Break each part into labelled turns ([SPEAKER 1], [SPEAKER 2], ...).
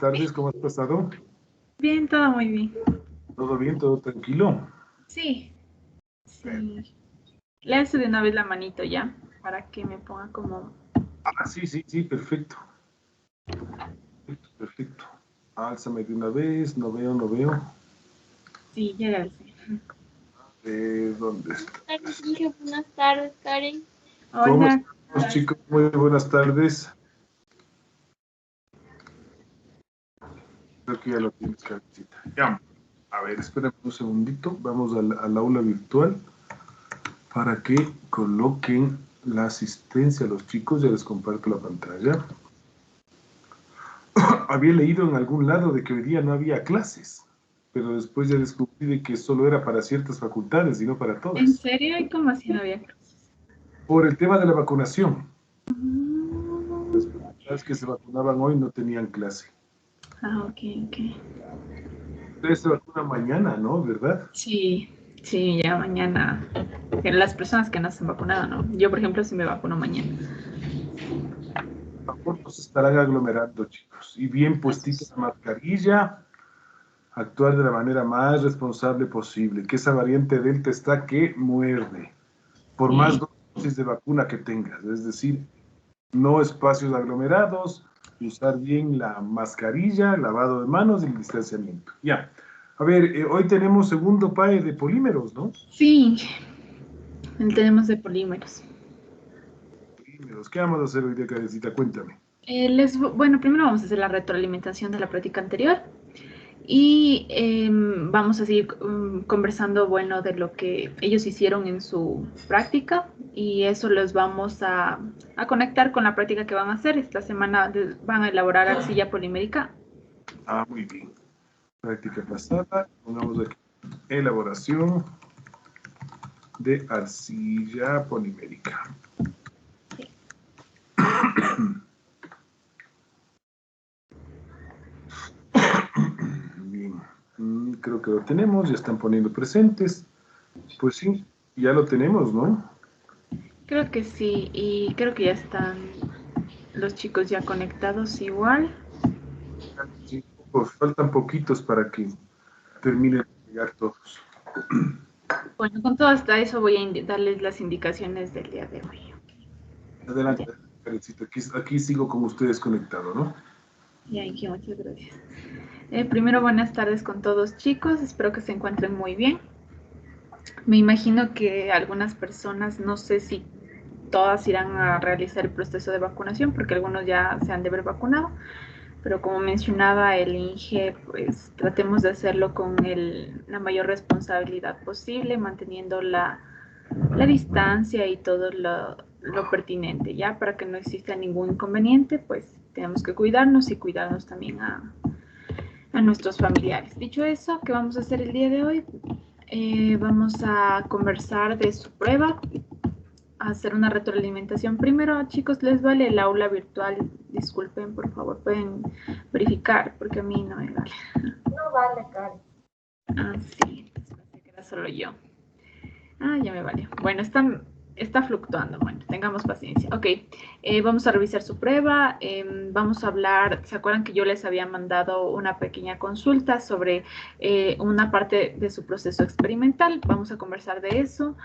[SPEAKER 1] tardes, ¿cómo has pasado?
[SPEAKER 2] Bien, todo muy bien.
[SPEAKER 1] ¿Todo bien? ¿Todo tranquilo?
[SPEAKER 2] Sí, sí. Le alzo de una vez la manito ya, para que me ponga como...
[SPEAKER 1] Sí, perfecto. Perfecto. Álzame de una vez, no veo.
[SPEAKER 2] Sí, ya le alcé.
[SPEAKER 1] ¿Dónde está?
[SPEAKER 3] Buenas tardes, Karen.
[SPEAKER 1] ¿Cómo
[SPEAKER 2] Hola.
[SPEAKER 1] estamos, chicos? Muy buenas tardes. Creo que ya lo tienes, Karencita. Ya. A ver, espérame un segundito. Vamos al aula virtual para que coloquen la asistencia a los chicos. Ya les comparto la pantalla. Había leído en algún lado de que hoy día no había clases, pero después ya descubrí de que solo era para ciertas facultades y no para
[SPEAKER 2] ¿En
[SPEAKER 1] todas.
[SPEAKER 2] serio? ¿Y cómo así no había clases?
[SPEAKER 1] Por el tema de la vacunación. Las
[SPEAKER 2] Mm.
[SPEAKER 1] facultades que se vacunaban hoy no tenían clase.
[SPEAKER 2] Ah, ok.
[SPEAKER 1] Ustedes se vacunan mañana, ¿no? ¿Verdad?
[SPEAKER 2] Sí, ya mañana. Las personas que no se han vacunado, ¿no? Yo, por ejemplo, sí me vacuno mañana.
[SPEAKER 1] Por favor, no se estarán aglomerando, chicos. Y bien puestita la mascarilla, actuar de la manera más responsable posible, que esa variante Delta está que muerde, por más
[SPEAKER 2] Sí.
[SPEAKER 1] dosis de vacuna que tengas. Es decir, no espacios aglomerados, usar bien la mascarilla, lavado de manos y el distanciamiento. Ya. A ver, hoy tenemos segundo PAE de polímeros, ¿no?
[SPEAKER 2] Sí, tenemos de polímeros.
[SPEAKER 1] Polímeros. ¿Qué vamos a hacer hoy día, Karencita? Cuéntame.
[SPEAKER 2] Bueno, primero vamos a hacer la retroalimentación de la práctica anterior. Y vamos a seguir conversando, bueno, de lo que ellos hicieron en su práctica y eso los vamos a conectar con la práctica que van a hacer. Esta semana van a elaborar arcilla polimérica.
[SPEAKER 1] Ah, muy bien. Práctica pasada. Pongamos aquí elaboración de arcilla polimérica. Bien. Creo que lo tenemos. Ya están poniendo presentes. Pues sí, ya lo tenemos, ¿no?
[SPEAKER 2] Creo que sí, y creo que ya están los chicos ya conectados igual.
[SPEAKER 1] Sí, pues faltan poquitos para que terminen de llegar todos.
[SPEAKER 2] Bueno, con todo hasta eso voy a darles las indicaciones del día de hoy.
[SPEAKER 1] Adelante, Karencita. Aquí sigo con ustedes conectado, ¿no?
[SPEAKER 2] Y aquí, muchas gracias. Primero, buenas tardes con todos, chicos. Espero que se encuentren muy bien. Me imagino que algunas personas, no sé si todas irán a realizar el proceso de vacunación, porque algunos ya se han de haber vacunado, pero como mencionaba el INGE, pues tratemos de hacerlo con la mayor responsabilidad posible, manteniendo la distancia y todo lo pertinente, ¿ya? Para que no exista ningún inconveniente, pues tenemos que cuidarnos y cuidarnos también a nuestros familiares. Dicho eso, ¿qué vamos a hacer el día de hoy? Vamos a conversar de su prueba, a hacer una retroalimentación. Primero, chicos, les vale el aula virtual. Disculpen, por favor, pueden verificar, porque a mí no me vale.
[SPEAKER 3] No vale, Karen.
[SPEAKER 2] Ah, sí, entonces pensé que era solo yo. Ah, ya me vale. Bueno, está fluctuando. Bueno, tengamos paciencia. Ok, vamos a revisar su prueba. Vamos a hablar, ¿se acuerdan que yo les había mandado una pequeña consulta sobre una parte de su proceso experimental? Vamos a conversar de eso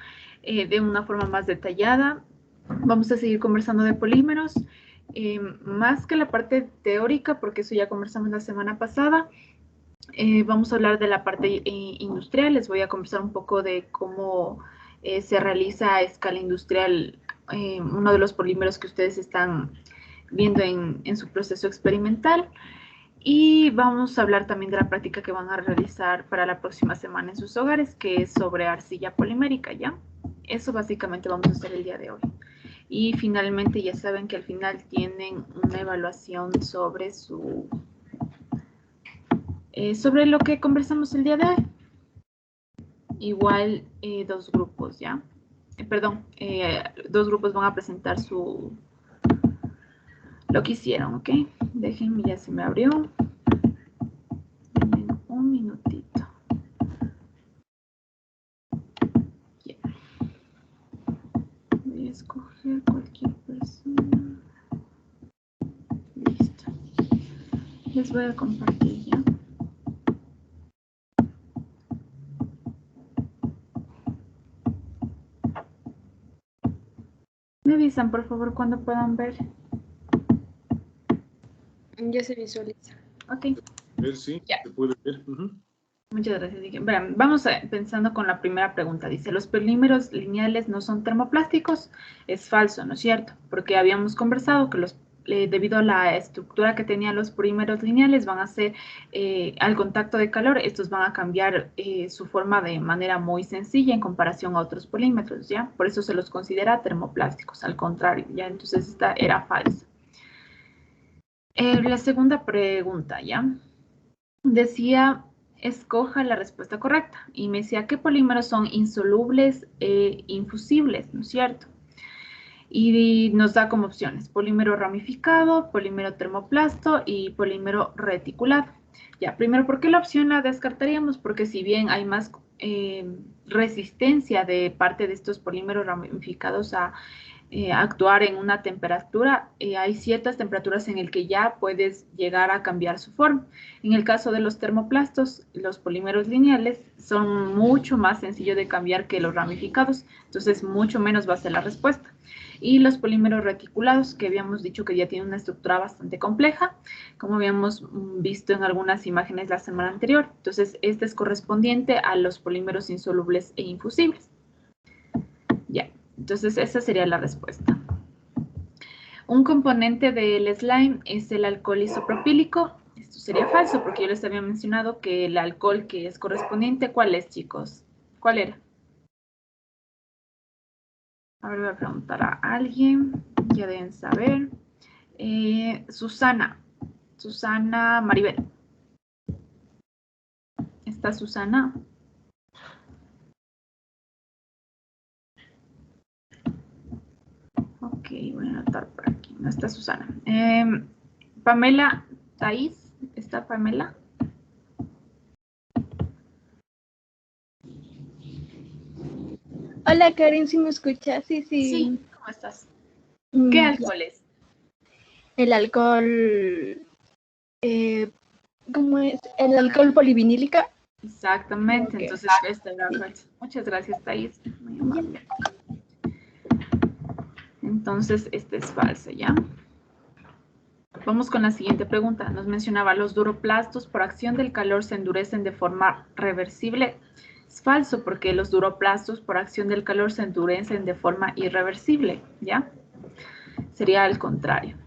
[SPEAKER 2] de una forma más detallada. Vamos a seguir conversando de polímeros. Más que la parte teórica, porque eso ya conversamos la semana pasada, vamos a hablar de la parte industrial. Les voy a conversar un poco de cómo se realiza a escala industrial uno de los polímeros que ustedes están viendo en su proceso experimental. Y vamos a hablar también de la práctica que van a realizar para la próxima semana en sus hogares, que es sobre arcilla polimérica, ¿ya? Eso básicamente vamos a hacer el día de hoy. Y finalmente ya saben que al final tienen una evaluación sobre sobre lo que conversamos el día de hoy. Igual dos grupos, ¿ya? Perdón, dos grupos van a presentar lo que hicieron, ¿ok? Déjenme, ya se me abrió. Denme un minutito. Yeah. Voy a escoger cualquier persona. Listo. les voy a compartir ya. Me avisan, por favor, cuando puedan ver.
[SPEAKER 4] Ya se visualiza.
[SPEAKER 2] Ok.
[SPEAKER 1] A ver si
[SPEAKER 2] Ya.
[SPEAKER 1] se puede ver. Ujú.
[SPEAKER 2] Muchas gracias. Verán, vamos pensando con la primera pregunta. Dice, ¿los polímeros lineales no son termoplásticos? Es falso, ¿no es cierto? Porque habíamos conversado que debido a la estructura que tenían los polímeros lineales, van a ser, al contacto de calor, estos van a cambiar su forma de manera muy sencilla en comparación a otros polímeros, ¿ya? Por eso se los considera termoplásticos, al contrario, ¿ya? Entonces esta era falsa. La segunda pregunta, ¿ya? Decía, escoja la respuesta correcta. Y me decía, ¿qué polímeros son insolubles e infusibles? ¿No es cierto? Y nos da como opciones, polímero ramificado, polímero termoplasto y polímero reticulado. Ya, primero, ¿por qué la opción la descartaríamos? Porque si bien hay más resistencia de parte de estos polímeros ramificados a actuar en una temperatura, hay ciertas temperaturas en las que ya puedes llegar a cambiar su forma. En el caso de los termoplastos, los polímeros lineales son mucho más sencillos de cambiar que los ramificados, entonces mucho menos va a ser la respuesta. Y los polímeros reticulados, que habíamos dicho que ya tienen una estructura bastante compleja, como habíamos visto en algunas imágenes la semana anterior. Entonces, este es correspondiente a los polímeros insolubles e infusibles. Ya. Entonces, esa sería la respuesta. Un componente del slime es el alcohol isopropílico. Esto sería falso porque yo les había mencionado que el alcohol que es correspondiente, ¿cuál es, chicos? ¿Cuál era? Ahora voy a preguntar a alguien. Ya deben saber. Susana Maribel. ¿Está Susana? Ok, voy a anotar por aquí. No está Susana. Pamela, Thais, ¿está Pamela?
[SPEAKER 3] Hola Karen, ¿sí me escuchas? Sí.
[SPEAKER 2] Sí, ¿cómo estás? ¿Qué alcohol es?
[SPEAKER 3] El alcohol, ¿cómo es? El alcohol polivinílico.
[SPEAKER 2] Exactamente,
[SPEAKER 3] Ok.
[SPEAKER 2] entonces esta era falsa. Muchas gracias, Thais. Muy amable. Entonces, esta es falsa, ¿ya? Vamos con la siguiente pregunta. Nos mencionaba, los duroplastos por acción del calor se endurecen de forma reversible. Es falso porque los duroplastos por acción del calor se endurecen de forma irreversible, ¿ya? Sería al contrario.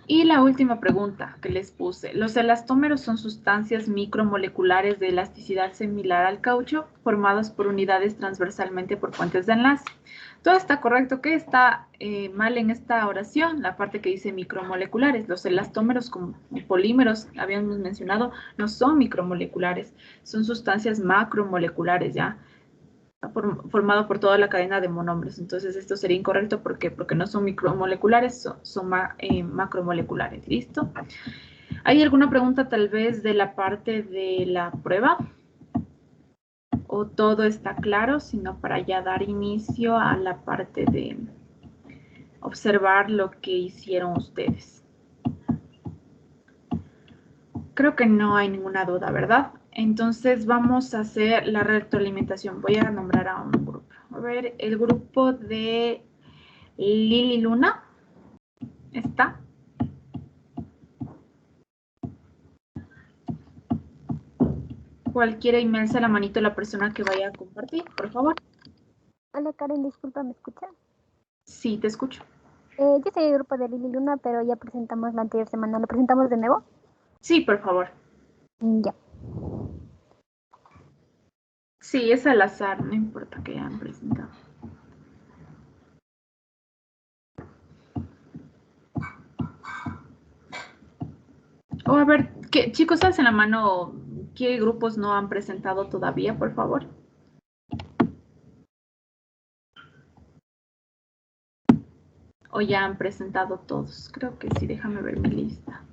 [SPEAKER 2] Y la última pregunta que les puse. Los elastómeros son sustancias micromoleculares de elasticidad similar al caucho formadas por unidades transversalmente por puentes de enlace. Todo está correcto. ¿Qué está mal en esta oración? La parte que dice micromoleculares. Los elastómeros como polímeros, habíamos mencionado, no son micromoleculares. Son sustancias macromoleculares, ¿ya? Formado por toda la cadena de monombres. Entonces esto sería incorrecto porque no son micromoleculares, son macromoleculares. ¿Listo? ¿Hay alguna pregunta tal vez de la parte de la prueba? ¿O todo está claro? Sino para ya dar inicio a la parte de observar lo que hicieron ustedes. Creo que no hay ninguna duda, ¿verdad? Entonces vamos a hacer la retroalimentación. Voy a nombrar a un grupo. A ver, el grupo de Lili Luna. ¿Está? Cualquiera y me alza la manito la persona que vaya a compartir, por favor.
[SPEAKER 5] Hola Karen, disculpa, ¿me escuchas?
[SPEAKER 2] Sí, te escucho.
[SPEAKER 5] Yo soy del grupo de Lili Luna, pero ya presentamos la anterior semana. ¿Lo presentamos de nuevo?
[SPEAKER 2] Sí, por favor.
[SPEAKER 5] Ya.
[SPEAKER 2] Sí, es al azar, no importa que hayan presentado. O a ver, chicos, alcen la mano, ¿qué grupos no han presentado todavía, por favor? ¿O ya han presentado todos? Creo que sí, déjame ver mi lista.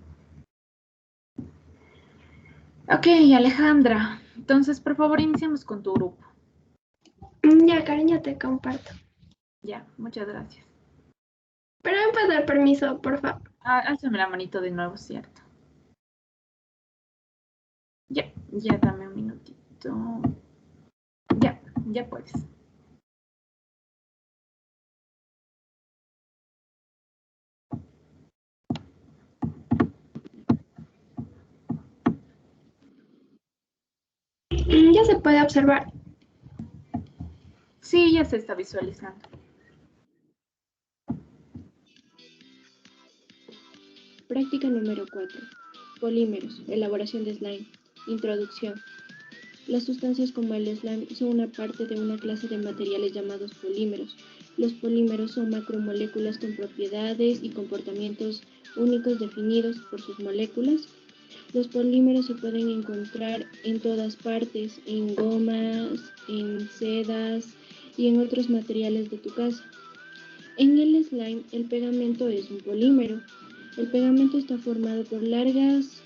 [SPEAKER 2] Ok, Alejandra, entonces, por favor, iniciamos con tu grupo.
[SPEAKER 4] Ya, Karen, ya te comparto.
[SPEAKER 2] Ya, muchas gracias.
[SPEAKER 4] Pero me puedes dar permiso, por favor.
[SPEAKER 2] Álzame la manito de nuevo, ¿cierto? Ya dame un minutito. Ya puedes.
[SPEAKER 4] Ya se puede observar.
[SPEAKER 2] Sí, ya se está visualizando.
[SPEAKER 6] Práctica número 4. Polímeros. Elaboración de slime. Introducción. Las sustancias como el slime son una parte de una clase de materiales llamados polímeros. Los polímeros son macromoléculas con propiedades y comportamientos únicos definidos por sus moléculas. Los polímeros se pueden encontrar en todas partes, en gomas, en sedas y en otros materiales de tu casa. En el slime, el pegamento es un polímero. El pegamento está formado por largas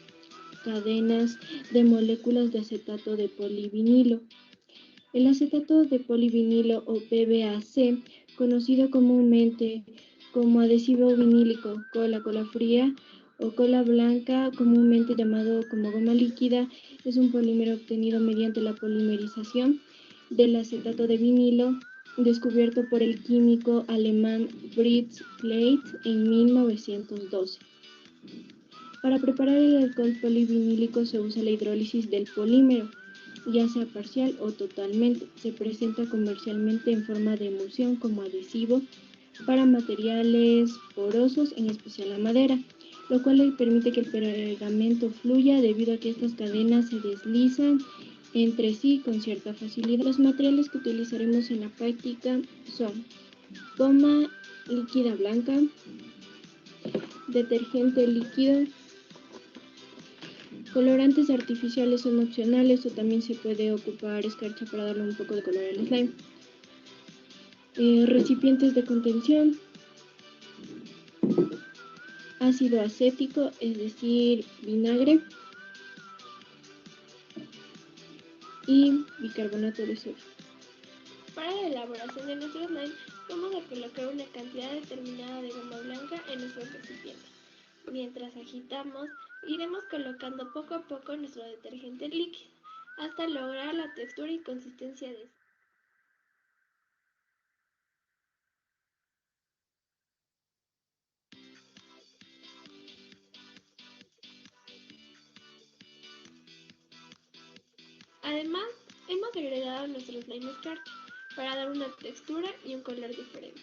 [SPEAKER 6] cadenas de moléculas de acetato de polivinilo. El acetato de polivinilo o PBAC, conocido comúnmente como adhesivo vinílico, cola fría o cola blanca, comúnmente llamado como goma líquida, es un polímero obtenido mediante la polimerización del acetato de vinilo, descubierto por el químico alemán Fritz Kleist en 1912. Para preparar el alcohol polivinílico se usa la hidrólisis del polímero, ya sea parcial o totalmente. Se presenta comercialmente en forma de emulsión como adhesivo para materiales porosos, en especial la madera, lo cual le permite que el pegamento fluya debido a que estas cadenas se deslizan entre sí con cierta facilidad. Los materiales que utilizaremos en la práctica son goma líquida blanca, detergente líquido, colorantes artificiales son opcionales o también se puede ocupar escarcha para darle un poco de color al slime. Recipientes de contención, ácido acético, es decir, vinagre, y bicarbonato de sodio.
[SPEAKER 4] Para la elaboración de nuestro slime, vamos a colocar una cantidad determinada de goma blanca en nuestro recipiente. Mientras agitamos, iremos colocando poco a poco nuestro detergente líquido hasta lograr la textura y consistencia de Además, hemos agregado nuestro slime escarcha para dar una textura y un color diferente.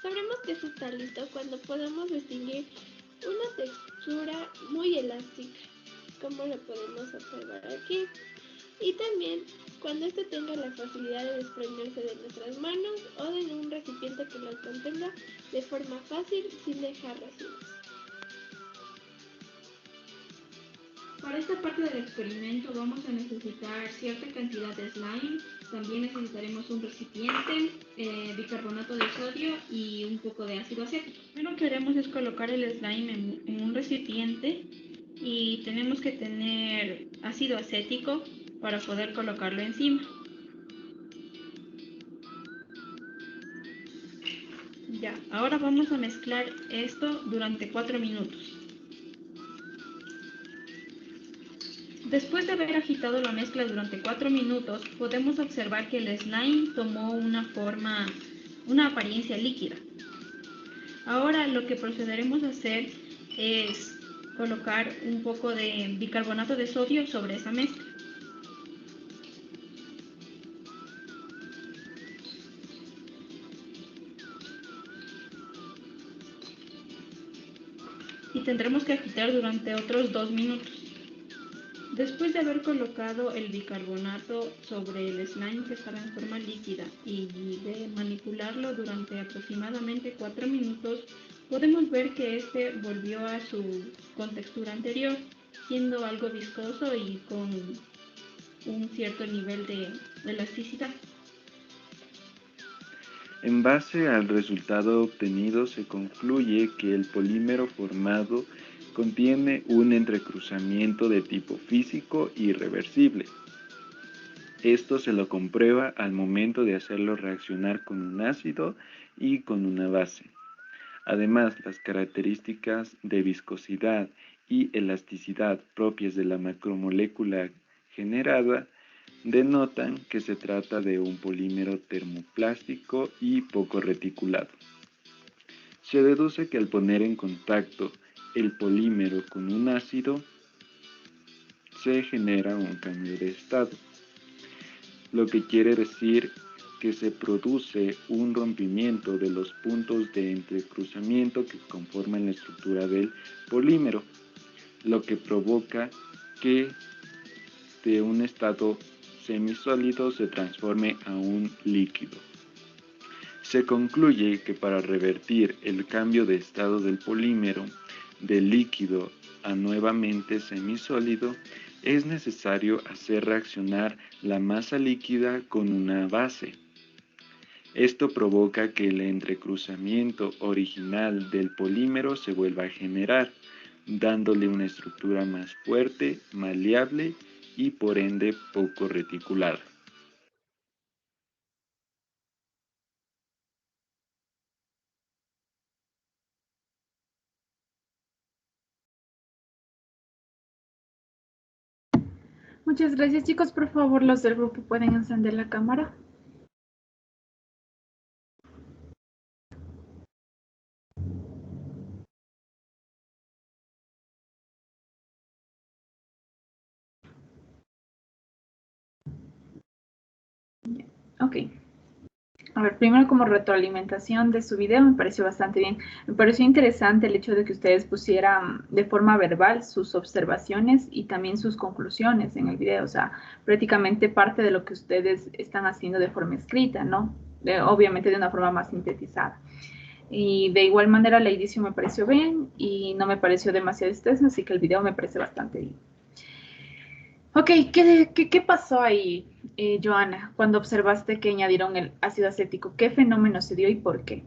[SPEAKER 4] Sabremos que esto está listo cuando podamos distinguir una textura muy elástica, como lo podemos observar aquí, y también cuando este tenga la facilidad de desprenderse de nuestras manos o de un recipiente que lo contenga de forma fácil sin dejar residuos.
[SPEAKER 7] Para esta parte del experimento vamos a necesitar cierta cantidad de slime, también necesitaremos un recipiente, bicarbonato de sodio y un poco de ácido acético. Lo primero que haremos es colocar el slime en un recipiente y tenemos que tener ácido acético para poder colocarlo encima. Ya, ahora vamos a mezclar esto durante 4 minutos. Después de haber agitado la mezcla durante 4 minutos, podemos observar que el slime tomó una apariencia líquida. Ahora lo que procederemos a hacer es colocar un poco de bicarbonato de sodio sobre esa mezcla. Y tendremos que agitar durante otros 2 minutos. Después de haber colocado el bicarbonato sobre el slime que estaba en forma líquida y de manipularlo durante aproximadamente 4 minutos, podemos ver que este volvió a su contextura anterior, siendo algo viscoso y con un cierto nivel de elasticidad.
[SPEAKER 8] En base al resultado obtenido se concluye que el polímero formado contiene un entrecruzamiento de tipo físico irreversible. Esto se lo comprueba al momento de hacerlo reaccionar con un ácido y con una base. Además, las características de viscosidad y elasticidad propias de la macromolécula generada denotan que se trata de un polímero termoplástico y poco reticulado. Se deduce que al poner en contacto el polímero con un ácido, se genera un cambio de estado, lo que quiere decir que se produce un rompimiento de los puntos de entrecruzamiento que conforman la estructura del polímero, lo que provoca que de un estado semisólido se transforme a un líquido. Se concluye que para revertir el cambio de estado del polímero de líquido a nuevamente semisólido, es necesario hacer reaccionar la masa líquida con una base. Esto provoca que el entrecruzamiento original del polímero se vuelva a generar, dándole una estructura más fuerte, maleable y por ende poco reticulada.
[SPEAKER 2] Muchas gracias, chicos. Por favor, los del grupo pueden encender la cámara. Ok. A ver, primero como retroalimentación de su video me pareció bastante bien. Me pareció interesante el hecho de que ustedes pusieran de forma verbal sus observaciones y también sus conclusiones en el video. O sea, prácticamente parte de lo que ustedes están haciendo de forma escrita, ¿no? Obviamente de una forma más sintetizada. Y de igual manera la edición me pareció bien y no me pareció demasiado extenso, así que el video me parece bastante bien. Ok, ¿qué pasó ahí, Joana, cuando observaste que añadieron el ácido acético? ¿Qué fenómeno se dio y por qué?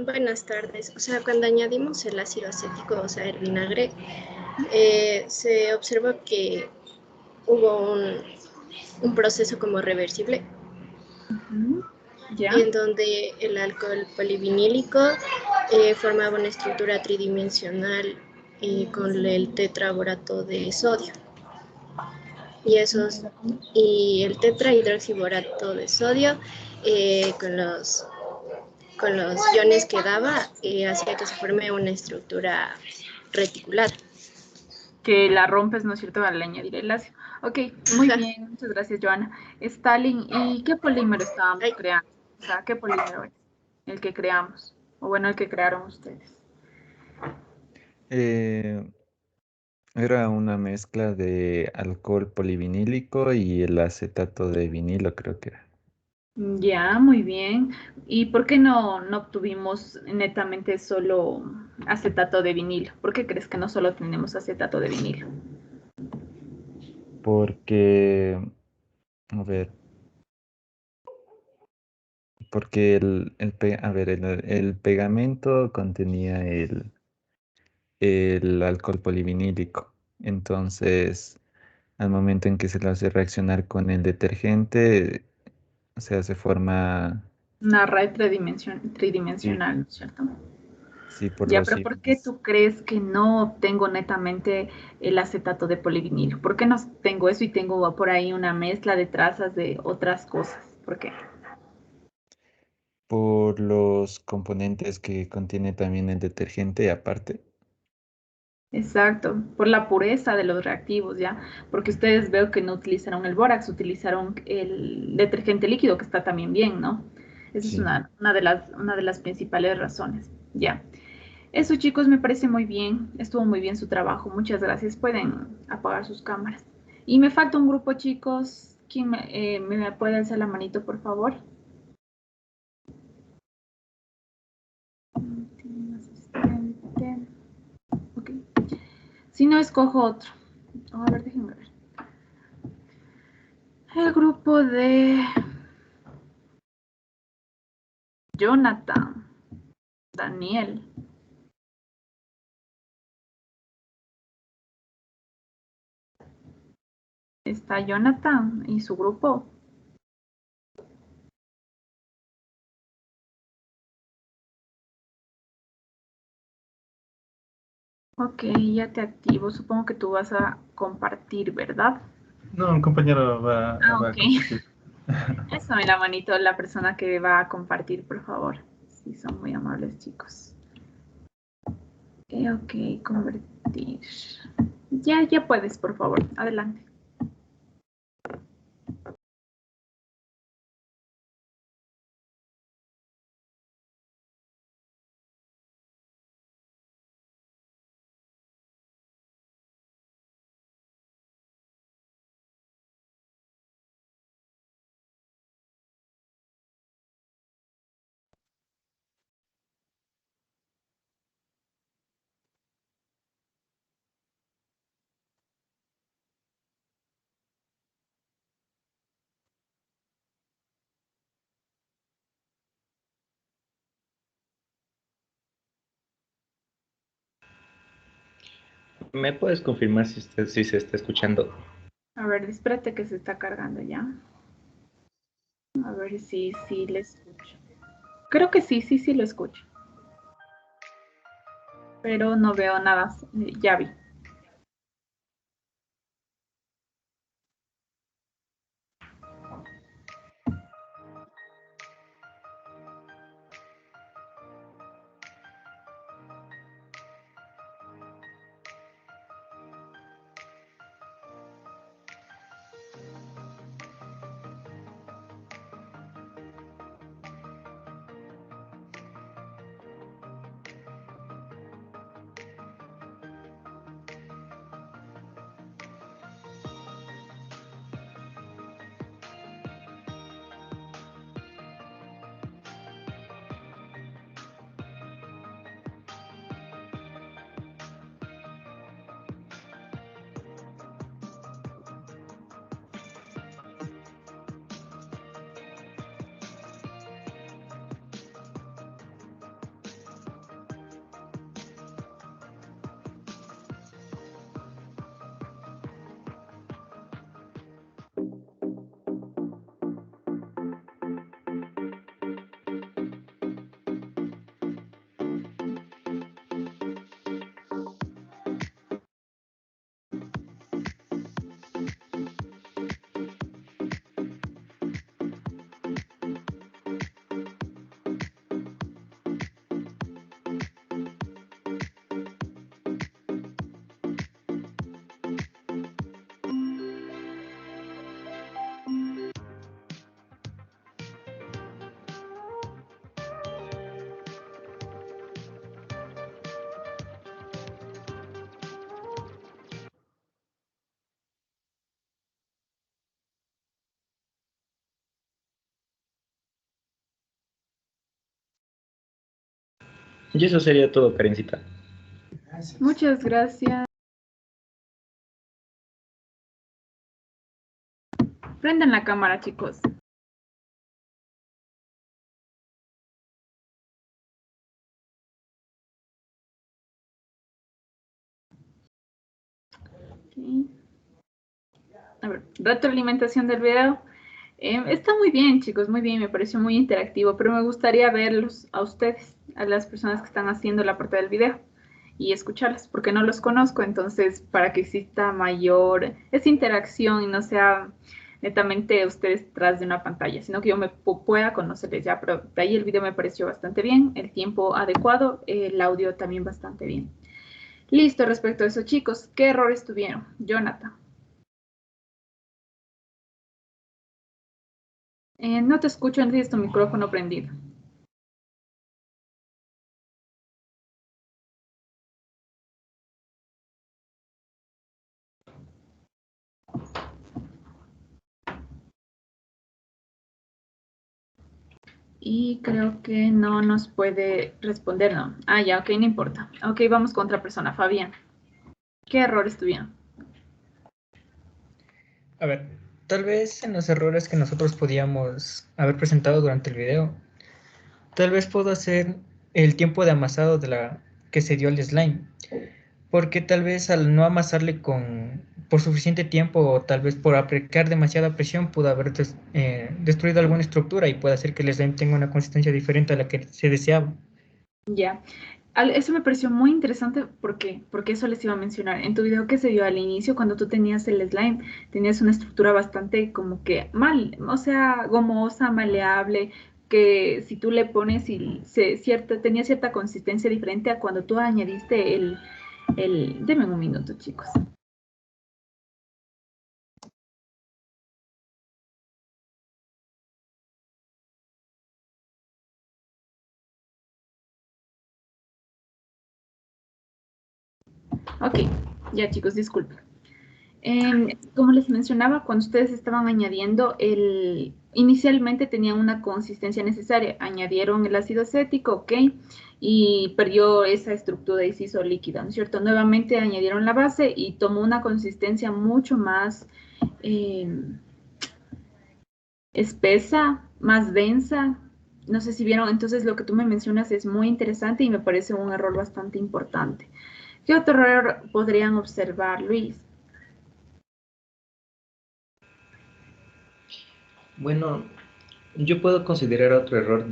[SPEAKER 9] Buenas tardes. O sea, cuando añadimos el ácido acético, o sea, el vinagre, se observó que hubo un proceso como reversible,
[SPEAKER 2] ¿Ya?
[SPEAKER 9] en donde el alcohol polivinílico formaba una estructura tridimensional con el tetraborato de sodio. Y el tetrahidroxiborato de sodio con los iones que daba hacía que se forme una estructura reticulada.
[SPEAKER 2] Que la rompes, ¿no es cierto?, al añadir el ácido. Ok, muy bien, muchas gracias, Joana. Stalin, ¿y qué polímero estábamos creando? O sea, ¿qué polímero es el que creamos? O bueno, el que crearon ustedes.
[SPEAKER 10] Era una mezcla de alcohol polivinílico y el acetato de vinilo, creo que era.
[SPEAKER 2] Ya, muy bien. ¿Y por qué no obtuvimos netamente solo acetato de vinilo? ¿Por qué crees que no solo tenemos acetato de vinilo?
[SPEAKER 10] Porque, a ver, porque el pegamento contenía el alcohol polivinílico. Entonces, al momento en que se lo hace reaccionar con el detergente, o sea, se forma,
[SPEAKER 2] Una red
[SPEAKER 10] sí,
[SPEAKER 2] tridimensional, ¿no es cierto?
[SPEAKER 10] sí, por
[SPEAKER 2] Ya,
[SPEAKER 10] los
[SPEAKER 2] pero ¿por qué
[SPEAKER 10] iones.
[SPEAKER 2] tú crees que no obtengo netamente el acetato de polivinilo? ¿Por qué no tengo eso y tengo por ahí una mezcla de trazas de otras cosas? ¿Por qué?
[SPEAKER 10] Por los componentes que contiene también el detergente aparte.
[SPEAKER 2] Exacto, por la pureza de los reactivos, ¿ya? Porque ustedes veo que no utilizaron el bórax, utilizaron el detergente líquido, que está también bien, ¿no? Esa es
[SPEAKER 10] Sí.
[SPEAKER 2] una de las principales razones, ¿ya? Eso, chicos, me parece muy bien. Estuvo muy bien su trabajo. Muchas gracias. Pueden apagar sus cámaras. Y me falta un grupo, chicos. ¿Quién me puede hacer la manito, por favor? Ok. Si no, escojo otro. A ver, déjenme ver. El grupo de Jonathan, Daniel. Está Jonathan y su grupo. Ok, ya te activo. Supongo que tú vas a compartir, ¿verdad?
[SPEAKER 11] No, un compañero va a
[SPEAKER 2] Ok.
[SPEAKER 11] compartir.
[SPEAKER 2] Eso, la manito, la persona que va a compartir, por favor. Sí, son muy amables, chicos. Ok, convertir. Ya puedes, por favor. Adelante.
[SPEAKER 12] ¿Me puedes confirmar si se está escuchando?
[SPEAKER 2] A ver, espérate que se está cargando ya. A ver si le escucho. Creo que sí lo escucho. Pero no veo nada. Ya vi.
[SPEAKER 12] Y eso sería todo, Karencita.
[SPEAKER 2] Muchas gracias. Prendan la cámara, chicos. Okay. A ver, retroalimentación del video. Está muy bien, chicos, muy bien, me pareció muy interactivo, pero me gustaría verlos a ustedes, a las personas que están haciendo la parte del video y escucharlas, porque no los conozco, entonces para que exista mayor esa interacción y no sea netamente ustedes tras de una pantalla, sino que yo me pueda conocerles ya, pero de ahí el video me pareció bastante bien, el tiempo adecuado, el audio también bastante bien. Listo, respecto a eso, chicos, ¿qué errores tuvieron? Jonathan. No te escucho, no tienes tu micrófono prendido. Y creo que no nos puede responder, ¿no? Ah, ya, ok, no importa. Ok, vamos con otra persona, Fabián. ¿Qué errores tuvieron?
[SPEAKER 13] A ver, tal vez en los errores que nosotros podíamos haber presentado durante el video, tal vez puedo hacer el tiempo de amasado que se dio al slime, porque tal vez al no amasarle por suficiente tiempo o tal vez por aplicar demasiada presión pudo haber destruido alguna estructura y puede hacer que el slime tenga una consistencia diferente a la que se deseaba.
[SPEAKER 2] Ya. Eso me pareció muy interesante porque eso les iba a mencionar. En tu video que se dio al inicio, cuando tú tenías el slime, tenías una estructura bastante como que o sea, gomosa, maleable, que si tú le pones tenía cierta consistencia diferente a cuando tú añadiste Denme un minuto, chicos. Ok, ya chicos, disculpen. Como les mencionaba, cuando ustedes estaban añadiendo, inicialmente tenían una consistencia necesaria. Añadieron el ácido acético, ok, y perdió esa estructura y se hizo líquida, ¿no es cierto? Nuevamente añadieron la base y tomó una consistencia mucho más espesa, más densa. No sé si vieron, entonces lo que tú me mencionas es muy interesante y me parece un error bastante importante. ¿Qué otro error podrían observar, Luis?
[SPEAKER 12] Bueno, yo puedo considerar otro error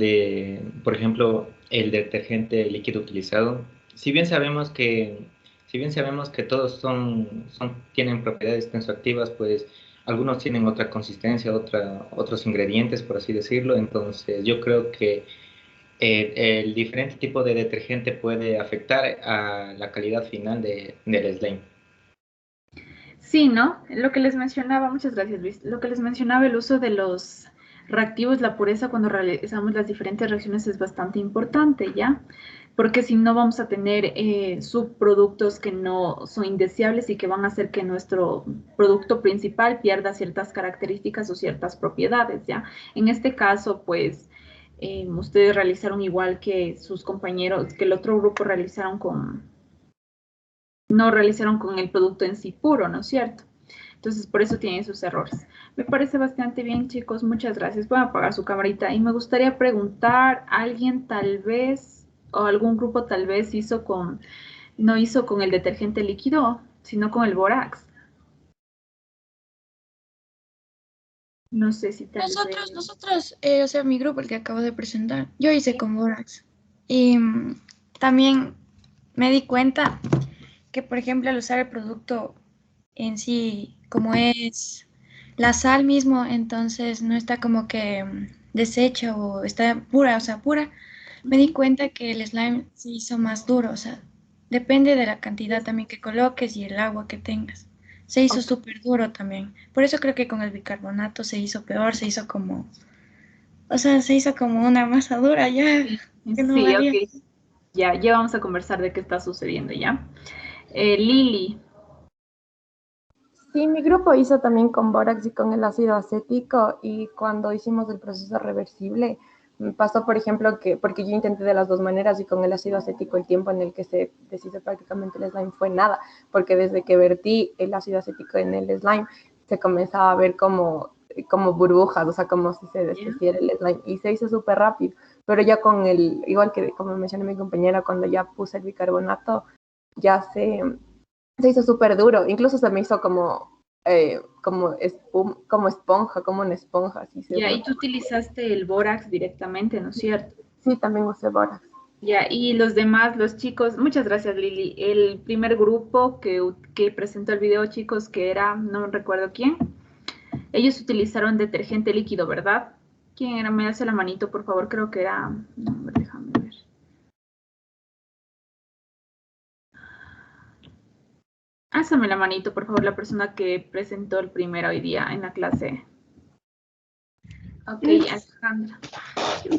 [SPEAKER 12] por ejemplo, el detergente líquido utilizado. Si bien sabemos que todos tienen propiedades tensoactivas, pues algunos tienen otra consistencia, otros ingredientes, por así decirlo. Entonces, yo creo que el diferente tipo de detergente puede afectar a la calidad final del slime.
[SPEAKER 2] Sí, ¿no? Lo que les mencionaba, muchas gracias Luis, lo que les mencionaba, el uso de los reactivos, la pureza cuando realizamos las diferentes reacciones es bastante importante, ¿ya? Porque si no vamos a tener subproductos que no son indeseables y que van a hacer que nuestro producto principal pierda ciertas características o ciertas propiedades, ¿ya? En este caso, pues, ustedes realizaron igual que sus compañeros, que el otro grupo no realizaron con el producto en sí puro, ¿no es cierto? Entonces, por eso tienen sus errores. Me parece bastante bien, chicos. Muchas gracias. Voy a apagar su camarita. Y me gustaría preguntar, ¿alguien tal vez, o algún grupo tal vez no hizo con el detergente líquido, sino con el bórax? No sé si tal vez...
[SPEAKER 3] Nosotros, o sea, mi grupo, el que acabo de presentar, yo hice con Borax. Y también me di cuenta que, por ejemplo, al usar el producto en sí, como es la sal mismo, entonces no está como que deshecha o está pura, o sea, pura, me di cuenta que el slime se hizo más duro, o sea, depende de la cantidad también que coloques y el agua que tengas. Se hizo súper duro también. Por eso creo que con el bicarbonato se hizo peor, se hizo como, o sea, se hizo como una masa dura ya, que no
[SPEAKER 2] Sí,
[SPEAKER 3] valía.
[SPEAKER 2] ok. Ya vamos a conversar de qué está sucediendo, ¿ya? Lili.
[SPEAKER 14] Sí, mi grupo hizo también con bórax y con el ácido acético y cuando hicimos el proceso reversible pasó, por ejemplo, porque yo intenté de las dos maneras y con el ácido acético el tiempo en el que se deshizo prácticamente el slime fue nada, porque desde que vertí el ácido acético en el slime se comenzaba a ver como burbujas, o sea, como si se deshiciera el slime y se hizo súper rápido, pero ya con igual que como mencioné mi compañera, cuando ya puse el bicarbonato, ya se hizo súper duro, incluso se me hizo como esponja, como una esponja. Así
[SPEAKER 2] Ya, y tú utilizaste el bórax directamente, ¿no es cierto?
[SPEAKER 14] Sí, también usé bórax.
[SPEAKER 2] Ya, y los demás, los chicos, muchas gracias Lili. El primer grupo que presentó el video, chicos, que era, no recuerdo quién, ellos utilizaron detergente líquido, ¿verdad? ¿Quién era? Me hace la manito, por favor, creo que era, no, déjame ver. Házame la manito, por favor, la persona que presentó el primero hoy día en la clase. Ok, Alejandra.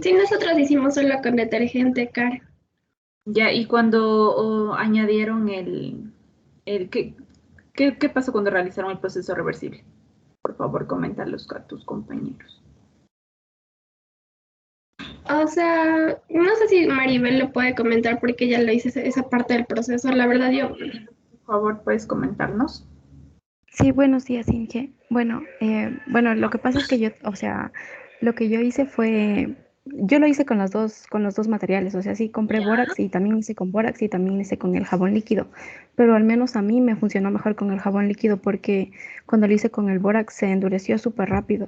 [SPEAKER 4] Sí, nosotros hicimos solo con detergente, Car.
[SPEAKER 2] Ya, y cuando añadieron ¿qué pasó cuando realizaron el proceso reversible? Por favor, coméntalos a tus compañeros.
[SPEAKER 4] O sea, no sé si Maribel lo puede comentar porque ella lo hizo esa parte del proceso. La verdad, yo...
[SPEAKER 2] Por favor, ¿puedes comentarnos?
[SPEAKER 15] Sí, buenos días, Inge. Bueno, lo que pasa es que yo, o sea, lo que yo hice fue, yo lo hice con los dos materiales, o sea, sí compré bórax y también hice con bórax y también hice con el jabón líquido, pero al menos a mí me funcionó mejor con el jabón líquido porque cuando lo hice con el bórax se endureció súper rápido,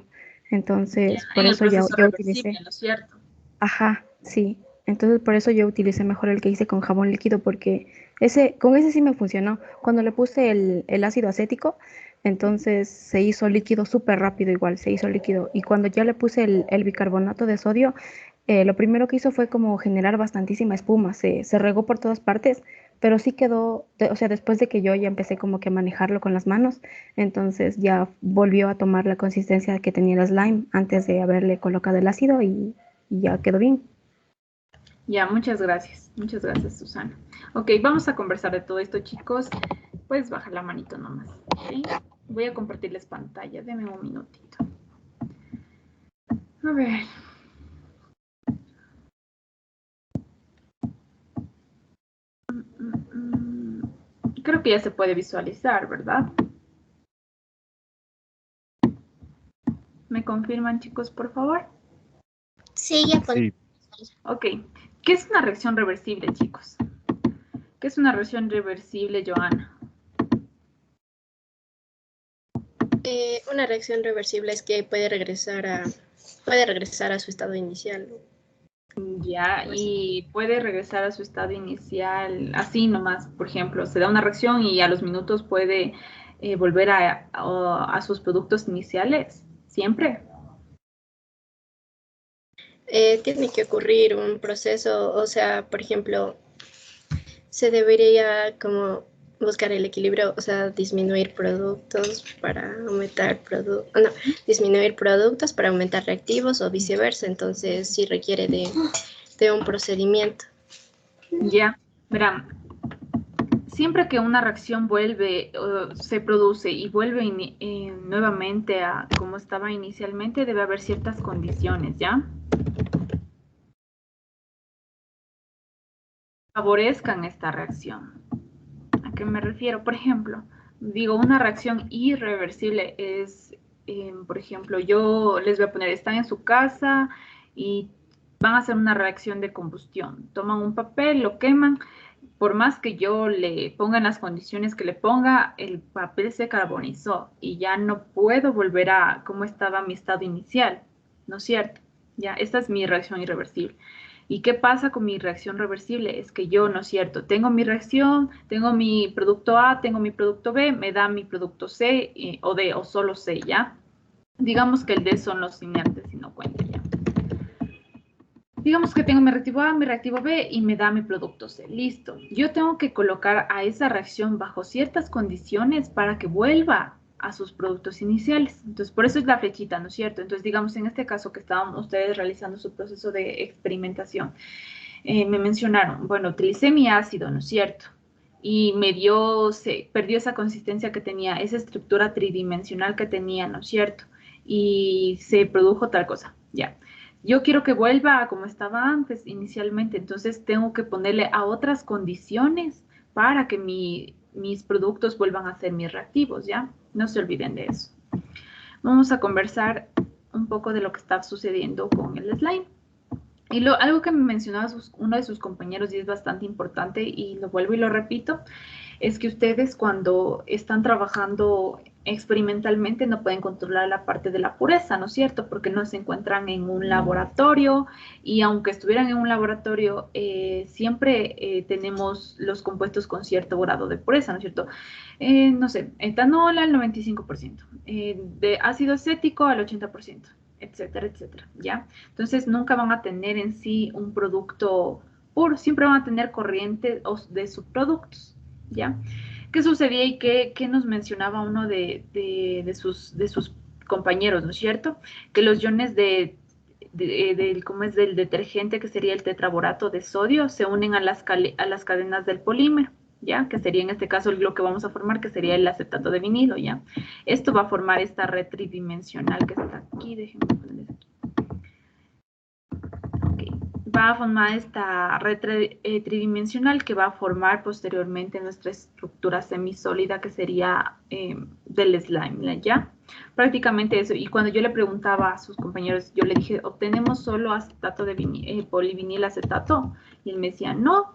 [SPEAKER 15] entonces por
[SPEAKER 2] En el
[SPEAKER 15] eso ya
[SPEAKER 2] proceso
[SPEAKER 15] yo
[SPEAKER 2] reversible,
[SPEAKER 15] utilicé.
[SPEAKER 2] ¿no es cierto?
[SPEAKER 15] Ajá, sí. Entonces por eso yo utilicé mejor el que hice con jabón líquido porque con ese sí me funcionó. Cuando le puse el ácido acético, entonces se hizo líquido súper rápido igual, se hizo líquido. Y cuando ya le puse el bicarbonato de sodio, lo primero que hizo fue como generar bastantísima espuma, se regó por todas partes, pero sí quedó, o sea, después de que yo ya empecé como que a manejarlo con las manos, entonces ya volvió a tomar la consistencia que tenía el slime antes de haberle colocado el ácido y ya quedó bien.
[SPEAKER 2] Ya, muchas gracias, Susana. Ok, vamos a conversar de todo esto, chicos. Puedes bajar la manito nomás, ¿ok? Voy a compartirles pantalla, denme un minutito. A ver. Creo que ya se puede visualizar, ¿verdad? ¿Me confirman, chicos, por favor?
[SPEAKER 5] Sí, ya puedo.
[SPEAKER 10] Sí.
[SPEAKER 2] Ok. ¿Qué es una reacción reversible, chicos? ¿Qué es una reacción reversible, Joana?
[SPEAKER 9] Una reacción reversible es que puede regresar a su estado inicial.
[SPEAKER 2] Ya, y puede regresar a su estado inicial así nomás, por ejemplo, se da una reacción y a los minutos puede volver a sus productos iniciales, siempre.
[SPEAKER 9] Tiene que ocurrir un proceso, o sea, por ejemplo, se debería como buscar el equilibrio, o sea, disminuir productos para aumentar disminuir productos para aumentar reactivos o viceversa, entonces sí requiere de un procedimiento.
[SPEAKER 2] Ya, verán, siempre que una reacción se produce y vuelve nuevamente a como estaba inicialmente, debe haber ciertas condiciones, ¿ya? Favorezcan esta reacción. ¿A qué me refiero? Por ejemplo, digo, una reacción irreversible es, por ejemplo, yo les voy a poner, están en su casa y van a hacer una reacción de combustión. Toman un papel, lo queman. Por más que yo le ponga en las condiciones que le ponga, el papel se carbonizó y ya no puedo volver a cómo estaba mi estado inicial, ¿no es cierto? Ya, esta es mi reacción irreversible. ¿Y qué pasa con mi reacción reversible? Es que yo, ¿no es cierto? Tengo mi reacción, tengo mi producto A, tengo mi producto B, me da mi producto C o D o solo C, ¿ya? Digamos que el D son los inertes y no cuenta, ¿ya? Digamos que tengo mi reactivo A, mi reactivo B y me da mi producto C. Listo. Yo tengo que colocar a esa reacción bajo ciertas condiciones para que vuelva a sus productos iniciales. Entonces, por eso es la flechita, ¿no es cierto? Entonces, digamos, en este caso que estaban ustedes realizando su proceso de experimentación, me mencionaron, bueno, utilicé mi ácido, ¿no es cierto? Y perdió esa consistencia que tenía, esa estructura tridimensional que tenía, ¿no es cierto? Y se produjo tal cosa, ya. Yo quiero que vuelva a como estaba antes inicialmente, entonces tengo que ponerle a otras condiciones para que mis productos vuelvan a ser mis reactivos, ¿ya? No se olviden de eso. Vamos a conversar un poco de lo que está sucediendo con el slime. Y algo que me mencionaba uno de sus compañeros y es bastante importante y lo vuelvo y lo repito, es que ustedes cuando están trabajando experimentalmente no pueden controlar la parte de la pureza, ¿no es cierto? Porque no se encuentran en un laboratorio y aunque estuvieran en un laboratorio, siempre tenemos los compuestos con cierto grado de pureza, ¿no es cierto? No sé, etanol al 95%, de ácido acético al 80%, etcétera, etcétera, ¿ya? Entonces nunca van a tener en sí un producto puro, siempre van a tener corriente de subproductos. ¿Ya? ¿Qué sucedía y qué nos mencionaba uno de sus compañeros, ¿no es cierto? Que los iones ¿cómo es? Del detergente, que sería el tetraborato de sodio, se unen a las cadenas del polímero, ¿ya? Que sería en este caso lo que vamos a formar, que sería el acetato de vinilo, ¿ya? Esto va a formar esta red tridimensional que está aquí, déjenme ponerles aquí. Va a formar esta red tridimensional que va a formar posteriormente nuestra estructura semisólida que sería del slime, ¿ya? Prácticamente eso. Y cuando yo le preguntaba a sus compañeros, yo le dije, ¿obtenemos solo acetato de polivinil acetato? Y él me decía, no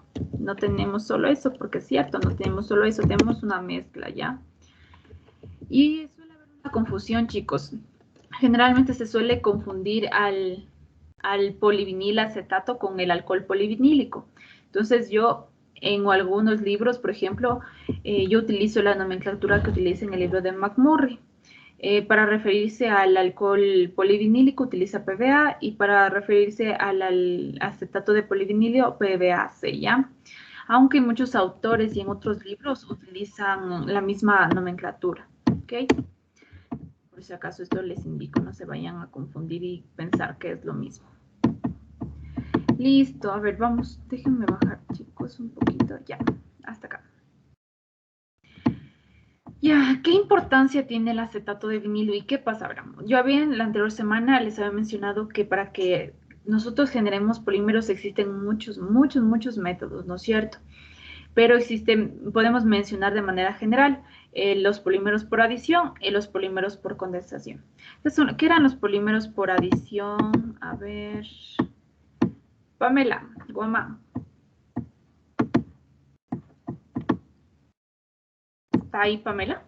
[SPEAKER 2] tenemos solo eso, porque es cierto, no tenemos solo eso, tenemos una mezcla, ¿ya? Y suele haber una confusión, chicos. Generalmente se suele confundir al al polivinilacetato con el alcohol polivinílico. Entonces yo en algunos libros, por ejemplo, yo utilizo la nomenclatura que utiliza en el libro de McMurray. Para referirse al alcohol polivinílico utiliza PBA y para referirse al acetato de polivinilio PBAC, ¿ya? Aunque muchos autores y en otros libros utilizan la misma nomenclatura, ¿ok? Por si acaso esto les indico, no se vayan a confundir y pensar que es lo mismo. Listo, a ver, vamos, déjenme bajar, chicos, un poquito, ya, hasta acá. Ya, ¿qué importancia tiene el acetato de vinilo y qué pasa? Yo en la anterior semana les había mencionado que para que nosotros generemos polímeros existen muchos métodos, ¿no es cierto? Pero podemos mencionar de manera general los polímeros por adición y los polímeros por condensación. Entonces, ¿qué eran los polímeros por adición? A ver, Pamela, Guamán. ¿Está ahí, Pamela?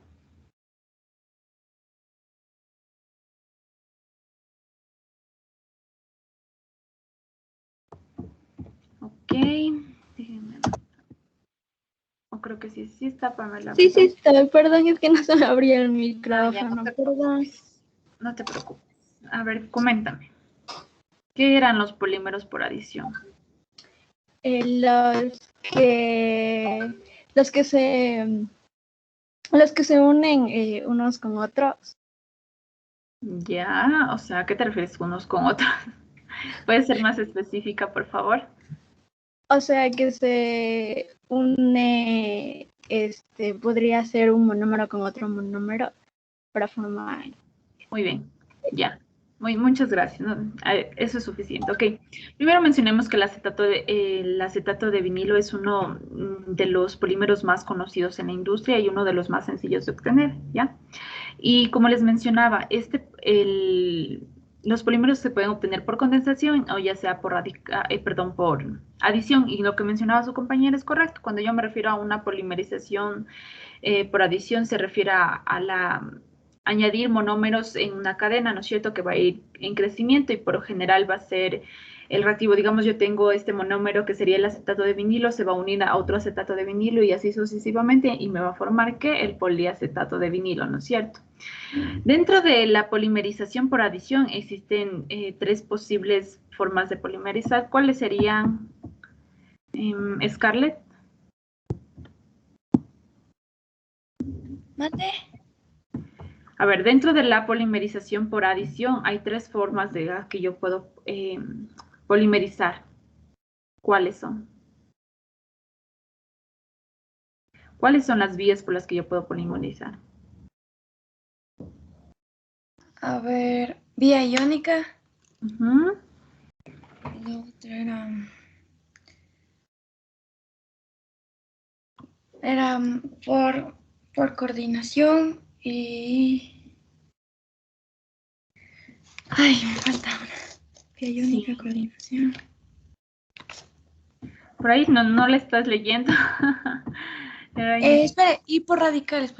[SPEAKER 2] Ok, déjenme ver. O creo que sí está Pamela.
[SPEAKER 5] Sí, sí está. Perdón, es que no se me abría el micrófono. Perdón.
[SPEAKER 2] No te preocupes. A ver, coméntame. ¿Qué eran los polímeros por adición?
[SPEAKER 5] Los que se unen unos con otros.
[SPEAKER 2] Ya, o sea, ¿a qué te refieres unos con otros? ¿Puedes ser más específica, por favor?
[SPEAKER 5] O sea, que se une, podría ser un monómero con otro monómero para formar.
[SPEAKER 2] Muy bien, ya. Muchas gracias. ¿No? Eso es suficiente. Ok. Primero mencionemos que el acetato de vinilo es uno de los polímeros más conocidos en la industria y uno de los más sencillos de obtener, ¿ya? Y como les mencionaba, los polímeros se pueden obtener por condensación o ya sea por adición. Y lo que mencionaba su compañera es correcto. Cuando yo me refiero a una polimerización por adición, se refiere a añadir monómeros en una cadena, ¿no es cierto?, que va a ir en crecimiento y por lo general va a ser el reactivo. Digamos, yo tengo este monómero que sería el acetato de vinilo, se va a unir a otro acetato de vinilo y así sucesivamente y me va a formar ¿qué? El poliacetato de vinilo, ¿no es cierto? Dentro de la polimerización por adición existen tres posibles formas de polimerizar. ¿Cuáles serían, Scarlett?
[SPEAKER 3] Mate.
[SPEAKER 2] A ver, dentro de la polimerización por adición hay tres formas de que yo puedo polimerizar. ¿Cuáles son? ¿Cuáles son las vías por las que yo puedo polimerizar?
[SPEAKER 3] A ver, vía iónica.
[SPEAKER 2] Uh-huh.
[SPEAKER 3] La otra era por coordinación y... Ay, me falta una. Vía iónica, coordinación.
[SPEAKER 2] Por ahí no la estás leyendo.
[SPEAKER 3] Espera, y por radicales.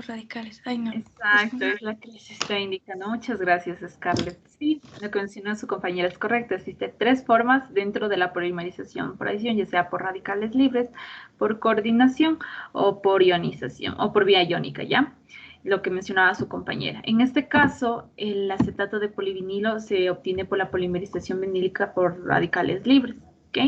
[SPEAKER 3] Ay, no.
[SPEAKER 2] Exacto, es la que les está indicando. Muchas gracias, Scarlett. Sí, lo que mencionó su compañera es correcto. Existen tres formas dentro de la polimerización por adición, ya sea por radicales libres, por coordinación o por ionización, o por vía iónica, ¿ya? Lo que mencionaba su compañera. En este caso, el acetato de polivinilo se obtiene por la polimerización vinílica por radicales libres, ¿ok?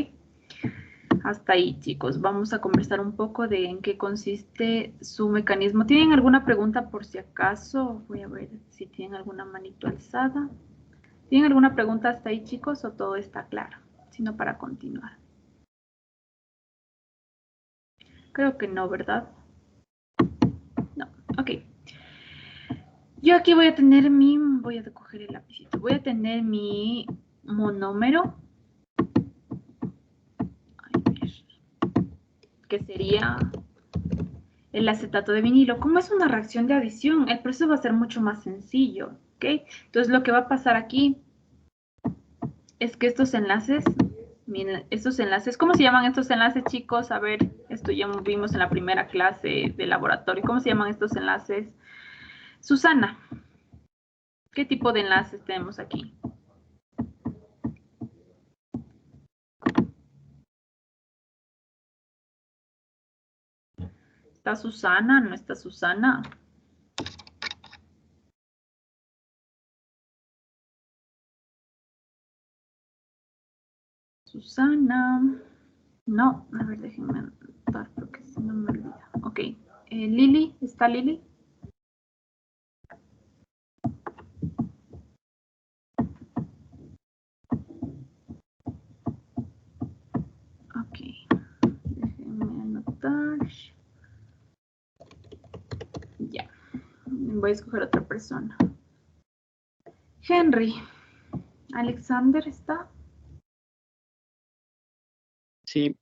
[SPEAKER 2] Hasta ahí, chicos. Vamos a conversar un poco de en qué consiste su mecanismo. ¿Tienen alguna pregunta por si acaso? Voy a ver si tienen alguna manito alzada. ¿Tienen alguna pregunta hasta ahí, chicos, o todo está claro? Sino para continuar. Creo que no, ¿verdad? No, ok. Yo aquí voy a tener voy a coger el lapicito. Voy a tener mi monómero. Que sería el acetato de vinilo. Como es una reacción de adición, el proceso va a ser mucho más sencillo, ¿ok? Entonces, lo que va a pasar aquí es que estos enlaces, miren, estos enlaces, ¿cómo se llaman estos enlaces, chicos? A ver, esto ya vimos en la primera clase de laboratorio. ¿Cómo se llaman estos enlaces? Susana, ¿qué tipo de enlaces tenemos aquí? ¿Está Susana? ¿No está Susana? Susana. No, a ver, déjenme anotar porque si no me olvido. Ok. Lili, ¿está Lili? Ok. Déjenme anotar. Ya. Voy a escoger otra persona. Henry. ¿Alexander está?
[SPEAKER 16] Sí.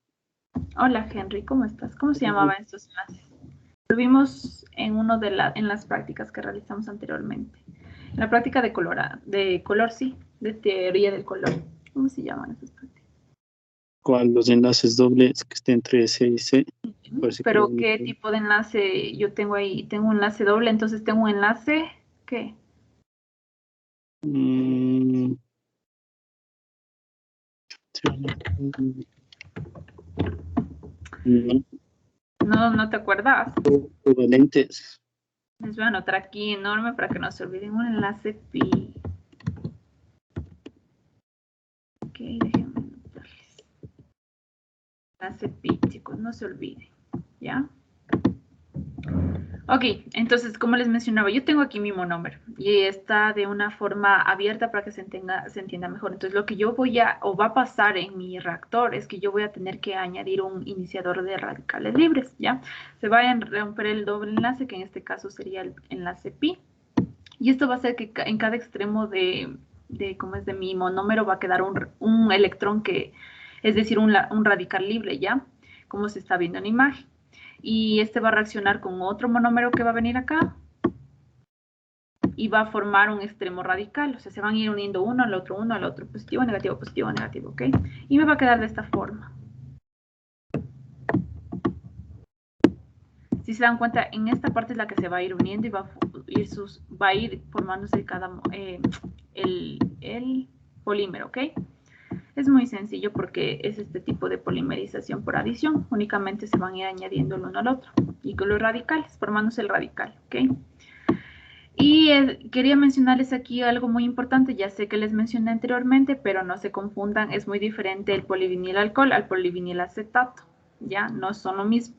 [SPEAKER 2] Hola Henry, ¿cómo estás? ¿Cómo se llamaban estos enlaces? Lo vimos en en las prácticas que realizamos anteriormente. En la práctica de color, sí, de teoría del color. ¿Cómo se llaman esas prácticas?
[SPEAKER 16] ¿Cuál? Los enlaces dobles que estén entre C y C.
[SPEAKER 2] Pero ¿qué tipo de enlace yo tengo ahí? Tengo un enlace doble, entonces tengo un enlace, ¿qué? No te acuerdas.
[SPEAKER 16] Covalentes.
[SPEAKER 2] Les voy a anotar aquí enorme para que no se olviden. Un enlace pi. Ok, déjenme anotarles. Enlace pi, chicos, no se olviden. ¿Ya? Ok, entonces, como les mencionaba, yo tengo aquí mi monómero y está de una forma abierta para que se entienda mejor. Entonces, lo que yo va a pasar en mi reactor es que yo voy a tener que añadir un iniciador de radicales libres, ¿ya? Se va a romper el doble enlace, que en este caso sería el enlace pi. Y esto va a hacer que en cada extremo de mi monómero va a quedar un electrón es decir, un radical libre, ¿ya? Como se está viendo en la imagen. Y este va a reaccionar con otro monómero que va a venir acá y va a formar un extremo radical, o sea, se van a ir uniendo uno al otro, positivo, negativo, ¿ok? Y me va a quedar de esta forma. Si se dan cuenta, en esta parte es la que se va a ir uniendo y va a ir formándose el polímero, ¿ok? Es muy sencillo porque es este tipo de polimerización por adición. Únicamente se van a ir añadiendo el uno al otro. Y con los radicales, formándose el radical, ¿ok? Y quería mencionarles aquí algo muy importante. Ya sé que les mencioné anteriormente, pero no se confundan. Es muy diferente el polivinil alcohol al polivinil acetato. Ya, no son lo mismo.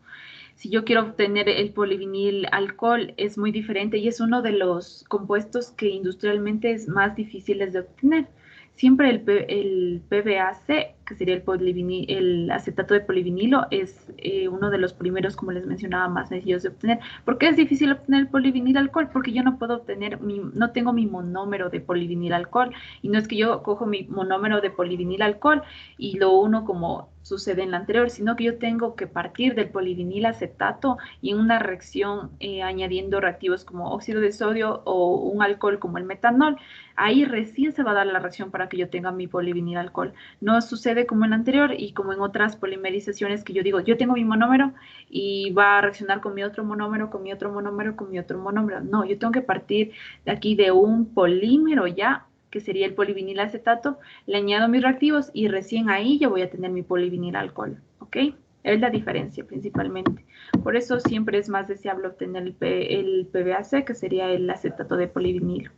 [SPEAKER 2] Si yo quiero obtener el polivinil alcohol, es muy diferente y es uno de los compuestos que industrialmente es más difíciles de obtener. Siempre el PVAC, que sería el acetato de polivinilo, es uno de los primeros, como les mencionaba, más sencillos de obtener. ¿Por qué es difícil obtener el polivinil alcohol? Porque yo no puedo obtener, no tengo mi monómero de polivinil alcohol. Y no es que yo cojo mi monómero de polivinil alcohol y lo uno como sucede en la anterior, sino que yo tengo que partir del polivinil acetato y en una reacción añadiendo reactivos como óxido de sodio o un alcohol como el metanol, ahí recién se va a dar la reacción para que yo tenga mi polivinil alcohol. No sucede como en la anterior y como en otras polimerizaciones que yo digo, yo tengo mi monómero y va a reaccionar con mi otro monómero, con mi otro monómero, con mi otro monómero. No, yo tengo que partir de aquí de un polímero ya, que sería el polivinil acetato, le añado mis reactivos y recién ahí yo voy a tener mi polivinil alcohol, ¿ok? Es la diferencia principalmente. Por eso siempre es más deseable obtener el PVAC, que sería el acetato de polivinilo.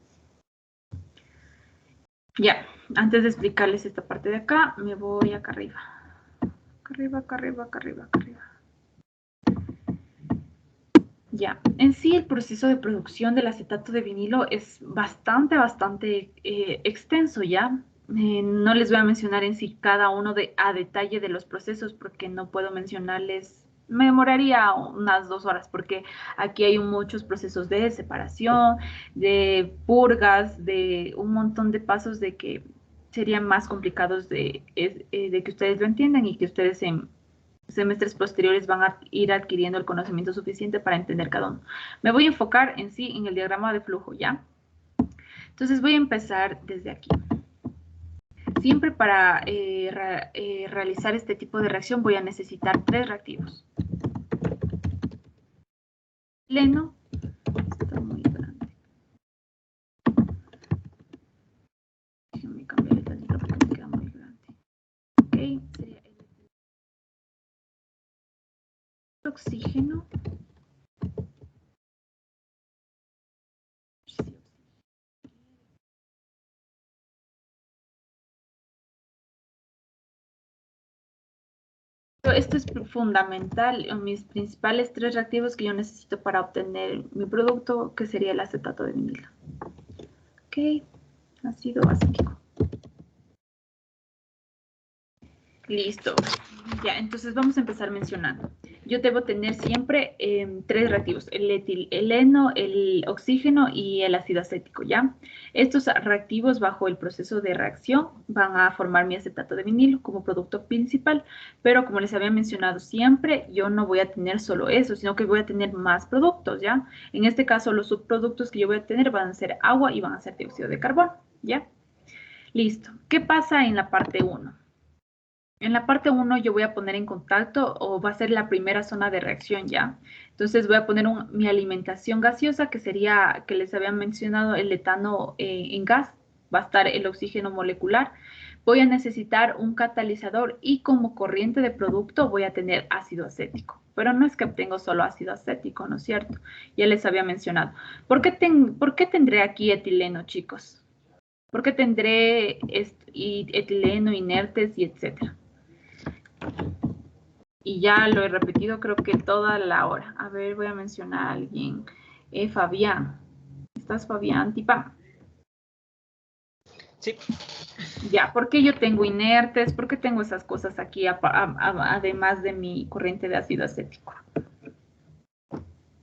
[SPEAKER 2] Ya, antes de explicarles esta parte de acá, me voy acá arriba. Acá arriba, acá arriba, acá arriba, acá arriba. Ya, en sí el proceso de producción del acetato de vinilo es bastante extenso, ¿ya? No les voy a mencionar en sí cada uno a detalle de los procesos porque no puedo mencionarles, me demoraría unas 2 horas porque aquí hay muchos procesos de separación, de purgas, de un montón de pasos de que serían más complicados de que ustedes lo entiendan y que ustedes en semestres posteriores van a ir adquiriendo el conocimiento suficiente para entender cada uno. Me voy a enfocar en sí en el diagrama de flujo, ¿ya? Entonces voy a empezar desde aquí. Siempre para realizar este tipo de reacción voy a necesitar 3 reactivos. Pleno, está muy grande. Déjenme cambiar el tantito porque me queda muy grande. Ok, sería el oxígeno Esto es fundamental, mis principales 3 reactivos que yo necesito para obtener mi producto, que sería el acetato de vinilo. Ok, ácido acético. Listo. Ya, entonces vamos a empezar mencionando. Yo debo tener siempre 3 reactivos, el etileno, el oxígeno y el ácido acético, ¿ya? Estos reactivos bajo el proceso de reacción van a formar mi acetato de vinilo como producto principal, pero como les había mencionado siempre, yo no voy a tener solo eso, sino que voy a tener más productos, ¿ya? En este caso, los subproductos que yo voy a tener van a ser agua y van a ser dióxido de carbono, ¿ya? Listo. ¿Qué pasa en la parte 1? En la parte 1 yo voy a poner en contacto o va a ser la primera zona de reacción ya. Entonces voy a poner mi alimentación gaseosa que sería, que les había mencionado, el etano en gas. Va a estar el oxígeno molecular. Voy a necesitar un catalizador y como corriente de producto voy a tener ácido acético. Pero no es que obtengo solo ácido acético, ¿no es cierto? Ya les había mencionado. ¿Por qué tendré aquí etileno, chicos? ¿Por qué tendré etileno, inertes y etcétera? Y ya lo he repetido creo que toda la hora. A ver, voy a mencionar a alguien. Fabián. ¿Estás, Fabián? Tipa.
[SPEAKER 13] Sí.
[SPEAKER 2] Ya, ¿por qué yo tengo inertes? ¿Por qué tengo esas cosas aquí además de mi corriente de ácido acético?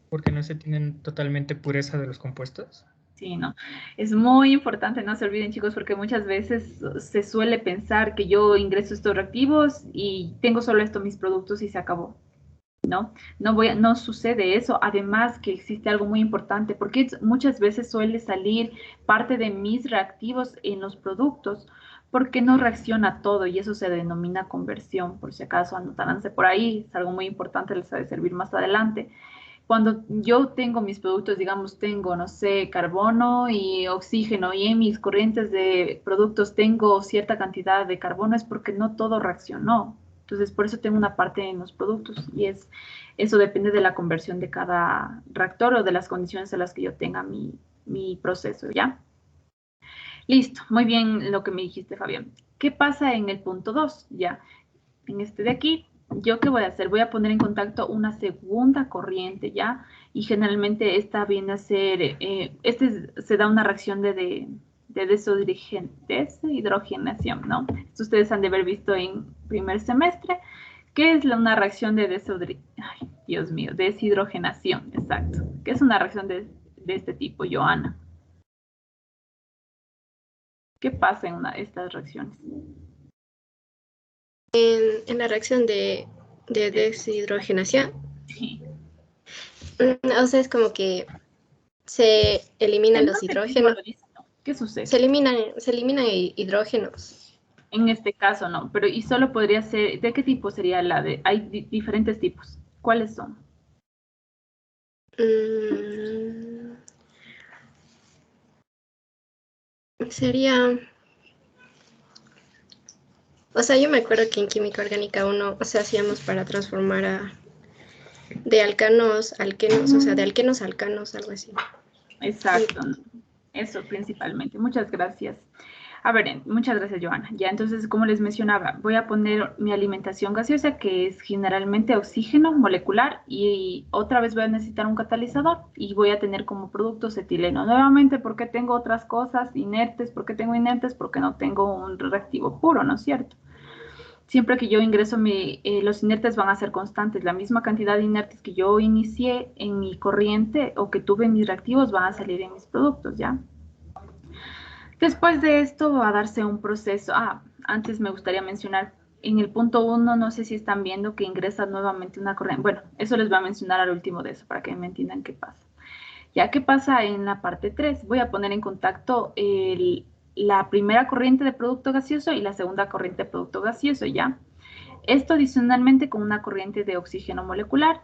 [SPEAKER 13] Porque no se tienen totalmente pureza de los compuestos.
[SPEAKER 2] Sí, no. Es muy importante, no se olviden, chicos, porque muchas veces se suele pensar que yo ingreso estos reactivos y tengo solo estos mis productos y se acabó. ¿No? No sucede eso. Además que existe algo muy importante, porque muchas veces suele salir parte de mis reactivos en los productos, porque no reacciona todo y eso se denomina conversión. Por si acaso anotaránse por ahí, es algo muy importante, les ha de servir más adelante. Cuando yo tengo mis productos, digamos, tengo, no sé, carbono y oxígeno y en mis corrientes de productos tengo cierta cantidad de carbono, es porque no todo reaccionó. Entonces, por eso tengo una parte en los productos y eso depende de la conversión de cada reactor o de las condiciones en las que yo tenga mi proceso, ¿ya? Listo, muy bien lo que me dijiste, Fabián. ¿Qué pasa en el punto 2? Ya, en este de aquí. ¿Yo qué voy a hacer? Voy a poner en contacto una segunda corriente, ¿ya? Y generalmente esta viene a ser, se da una reacción de deshidrogenación, ¿no? Esto ustedes han de haber visto en primer semestre. ¿Qué es una reacción de deshidrogenación? Exacto. ¿Qué es una reacción de este tipo, Joana? ¿Qué pasa en estas reacciones?
[SPEAKER 9] En la reacción de deshidrogenación, sí. O sea, es como que se eliminan los hidrógenos.
[SPEAKER 2] ¿Qué sucede?
[SPEAKER 9] Se eliminan hidrógenos.
[SPEAKER 2] En este caso no, pero y solo podría ser, ¿de qué tipo sería la de? Hay diferentes tipos. ¿Cuáles son?
[SPEAKER 9] Sería... O sea, yo me acuerdo que en química orgánica 1, o sea, hacíamos para transformar de alcanos, alquenos, o sea, de alquenos a alcanos, algo así.
[SPEAKER 2] Exacto, eso principalmente. Muchas gracias. A ver, muchas gracias, Joana. Ya, entonces, como les mencionaba, voy a poner mi alimentación gaseosa, que es generalmente oxígeno molecular, y otra vez voy a necesitar un catalizador, y voy a tener como productos etileno. Nuevamente, ¿por qué tengo otras cosas inertes? ¿Por qué tengo inertes? Porque no tengo un reactivo puro, ¿no es cierto? Siempre que yo ingreso, los inertes van a ser constantes. La misma cantidad de inertes que yo inicié en mi corriente o que tuve en mis reactivos van a salir en mis productos, ¿ya? Después de esto va a darse un proceso. Antes me gustaría mencionar, en el punto 1, no sé si están viendo que ingresa nuevamente una corriente. Bueno, eso les voy a mencionar al último de eso para que me entiendan qué pasa. Ya, ¿qué pasa en la parte 3? Voy a poner en contacto la primera corriente de producto gaseoso y la segunda corriente de producto gaseoso, ¿ya? Esto adicionalmente con una corriente de oxígeno molecular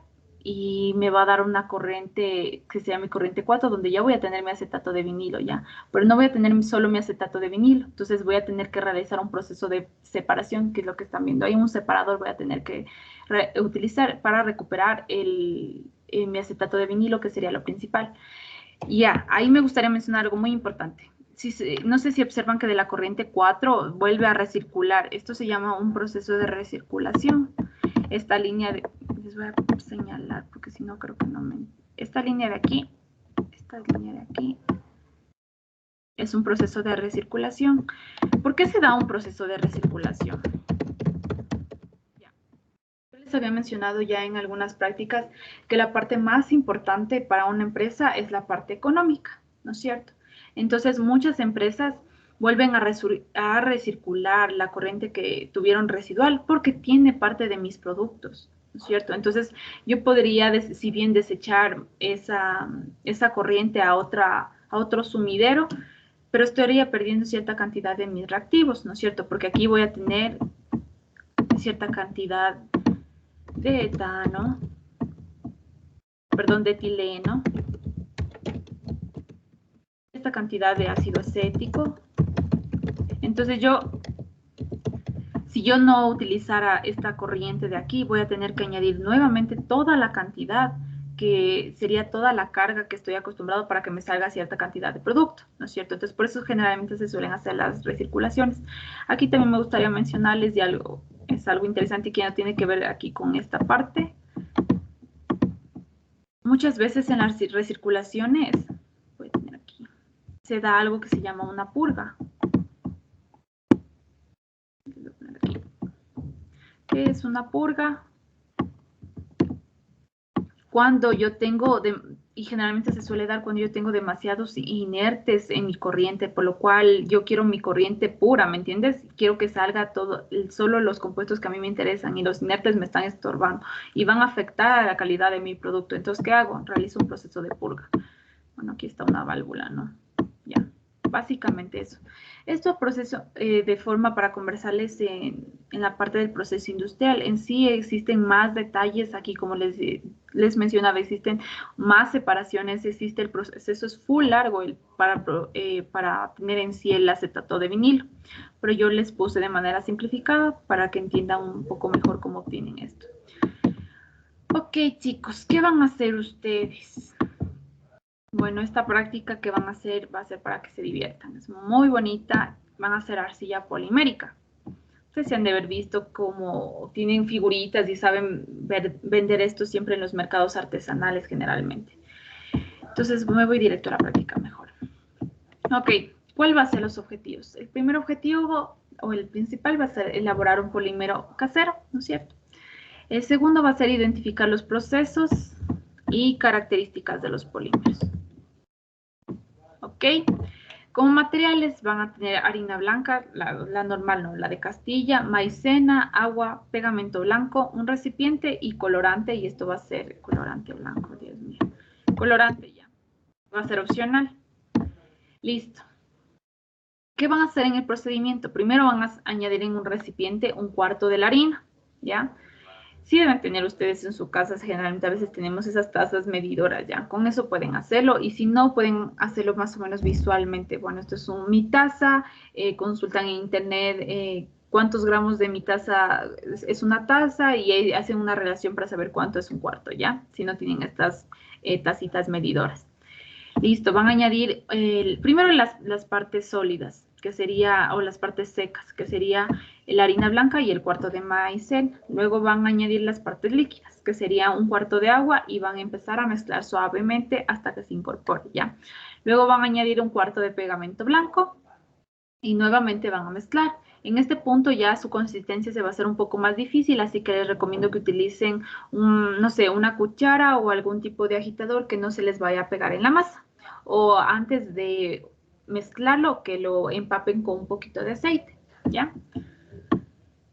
[SPEAKER 2] y me va a dar una corriente que se llama corriente 4, donde ya voy a tener mi acetato de vinilo, ¿ya? Pero no voy a tener solo mi acetato de vinilo, entonces voy a tener que realizar un proceso de separación, que es lo que están viendo. Hay un separador, voy a tener que utilizar para recuperar mi acetato de vinilo, que sería lo principal. Ya, ahí me gustaría mencionar algo muy importante. No sé si observan que de la corriente 4 vuelve a recircular. Esto se llama un proceso de recirculación. esta línea de, les voy a señalar porque si no creo que no me, esta línea de aquí, esta línea de aquí, es un proceso de recirculación. ¿Por qué se da un proceso de recirculación? Yo les había mencionado ya en algunas prácticas que la parte más importante para una empresa es la parte económica, ¿no es cierto? Entonces, muchas empresas vuelven a recircular la corriente que tuvieron residual porque tiene parte de mis productos, ¿no es cierto? Entonces, yo podría, si bien desechar esa corriente a otro sumidero, pero estaría perdiendo cierta cantidad de mis reactivos, ¿no es cierto? Porque aquí voy a tener cierta cantidad de etano, perdón, de etileno, esta cantidad de ácido acético. Entonces si yo no utilizara esta corriente de aquí, voy a tener que añadir nuevamente toda la cantidad, que sería toda la carga que estoy acostumbrado para que me salga cierta cantidad de producto, ¿no es cierto? Entonces, por eso generalmente se suelen hacer las recirculaciones. Aquí también me gustaría mencionarles de algo, es algo interesante que ya tiene que ver aquí con esta parte. Muchas veces en las recirculaciones, voy a tener aquí, se da algo que se llama una purga. ¿Qué es una purga? Cuando yo tengo, y generalmente se suele dar cuando yo tengo demasiados inertes en mi corriente, por lo cual yo quiero mi corriente pura, ¿me entiendes? Quiero que salga todo, solo los compuestos que a mí me interesan y los inertes me están estorbando y van a afectar a la calidad de mi producto. Entonces, ¿qué hago? Realizo un proceso de purga. Bueno, aquí está una válvula, ¿no? Ya, básicamente eso. Esto proceso de forma para conversarles en la parte del proceso industrial. En sí existen más detalles aquí, como les mencionaba, existen más separaciones, existe el proceso, es full largo para tener en sí el acetato de vinilo. Pero yo les puse de manera simplificada para que entiendan un poco mejor cómo obtienen esto. Ok, chicos, ¿qué van a hacer ustedes? Bueno, esta práctica que van a hacer va a ser para que se diviertan. Es muy bonita. Van a hacer arcilla polimérica. Ustedes se han de haber visto cómo tienen figuritas y saben vender esto siempre en los mercados artesanales generalmente. Entonces me voy directo a la práctica mejor. Ok, ¿cuál va a ser los objetivos? El primer objetivo o el principal va a ser elaborar un polímero casero, ¿no es cierto? El segundo va a ser identificar los procesos y características de los polímeros. Ok, como materiales van a tener harina blanca, la normal, no, la de Castilla, maicena, agua, pegamento blanco, un recipiente y colorante, y esto va a ser colorante blanco, Dios mío, colorante ya, va a ser opcional. Listo. ¿Qué van a hacer en el procedimiento? Primero van a añadir en un recipiente 1/4 de la harina, ¿ya? Sí deben tener ustedes en su casa, generalmente a veces tenemos esas tazas medidoras ya, con eso pueden hacerlo y si no pueden hacerlo más o menos visualmente. Bueno, esto es mi taza, consultan en internet cuántos gramos de mi taza es una taza y hacen una relación para saber cuánto es 1/4 ya, si no tienen estas tacitas medidoras. Listo, van a añadir primero las partes sólidas, que sería, o las partes secas, que sería la harina blanca y el 1/4 de maicena. Luego van a añadir las partes líquidas, que sería 1/4 de agua y van a empezar a mezclar suavemente hasta que se incorpore, ¿ya? Luego van a añadir 1/4 de pegamento blanco y nuevamente van a mezclar. En este punto ya su consistencia se va a hacer un poco más difícil, así que les recomiendo que utilicen, no sé, una cuchara o algún tipo de agitador que no se les vaya a pegar en la masa. O antes de mezclarlo, que lo empapen con un poquito de aceite, ¿ya?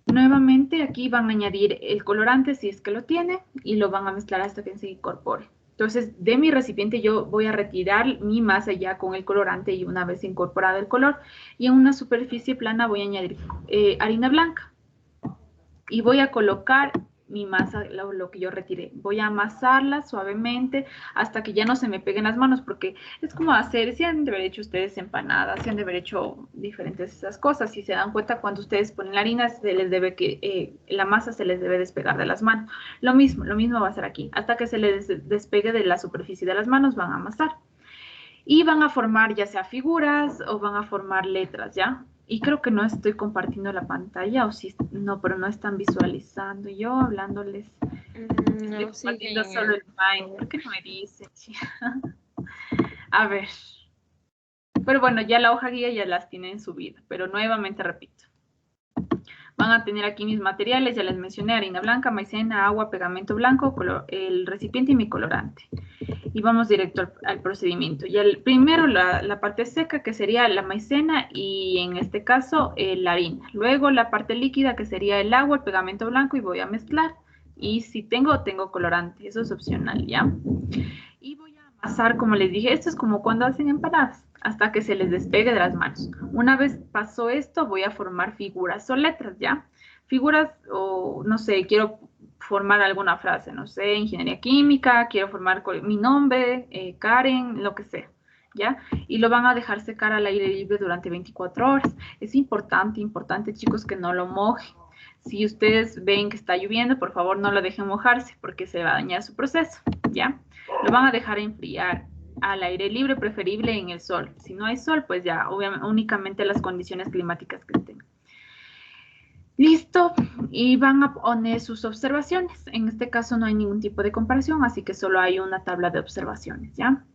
[SPEAKER 2] Nuevamente aquí van a añadir el colorante si es que lo tiene y lo van a mezclar hasta que se incorpore. Entonces, de mi recipiente yo voy a retirar mi masa ya con el colorante y una vez incorporado el color. Y en una superficie plana voy a añadir harina blanca. Y voy a colocar mi masa, lo que yo retiré. Voy a amasarla suavemente hasta que ya no se me peguen las manos, porque es como hacer, si han de haber hecho ustedes empanadas, si han de haber hecho diferentes esas cosas. Si se dan cuenta, cuando ustedes ponen la harina, la masa se les debe despegar de las manos. Lo mismo va a ser aquí. Hasta que se les despegue de la superficie de las manos, van a amasar. Y van a formar ya sea figuras o van a formar letras, ¿ya? Y creo que no estoy compartiendo la pantalla, o sí, no, pero no están visualizando. Yo hablándoles, estoy compartiendo solo el Mind. ¿Por qué no me dice? A ver. Pero bueno, ya la hoja guía ya las tienen subida, pero nuevamente repito. Van a tener aquí mis materiales, ya les mencioné, harina blanca, maicena, agua, pegamento blanco, el recipiente y mi colorante. Y vamos directo al procedimiento. Ya primero la parte seca, que sería la maicena y en este caso la harina. Luego la parte líquida, que sería el agua, el pegamento blanco, y voy a mezclar. Y si tengo colorante, eso es opcional, ¿ya? Y voy a amasar, como les dije, esto es como cuando hacen empanadas, hasta que se les despegue de las manos. Una vez pasó esto, voy a formar figuras o letras, ¿ya? Figuras, o no sé, quiero formar alguna frase, no sé, ingeniería química, quiero formar mi nombre, Karen, lo que sea, ¿ya? Y lo van a dejar secar al aire libre durante 24 horas. Es importante, chicos, que no lo mojen. Si ustedes ven que está lloviendo, por favor no lo dejen mojarse, porque se va a dañar su proceso, ¿ya? Lo van a dejar enfriar al aire libre, preferible en el sol. Si no hay sol, pues ya, obviamente, únicamente las condiciones climáticas que estén. Listo, y van a poner sus observaciones. En este caso no hay ningún tipo de comparación, así que solo hay una tabla de observaciones, ¿ya?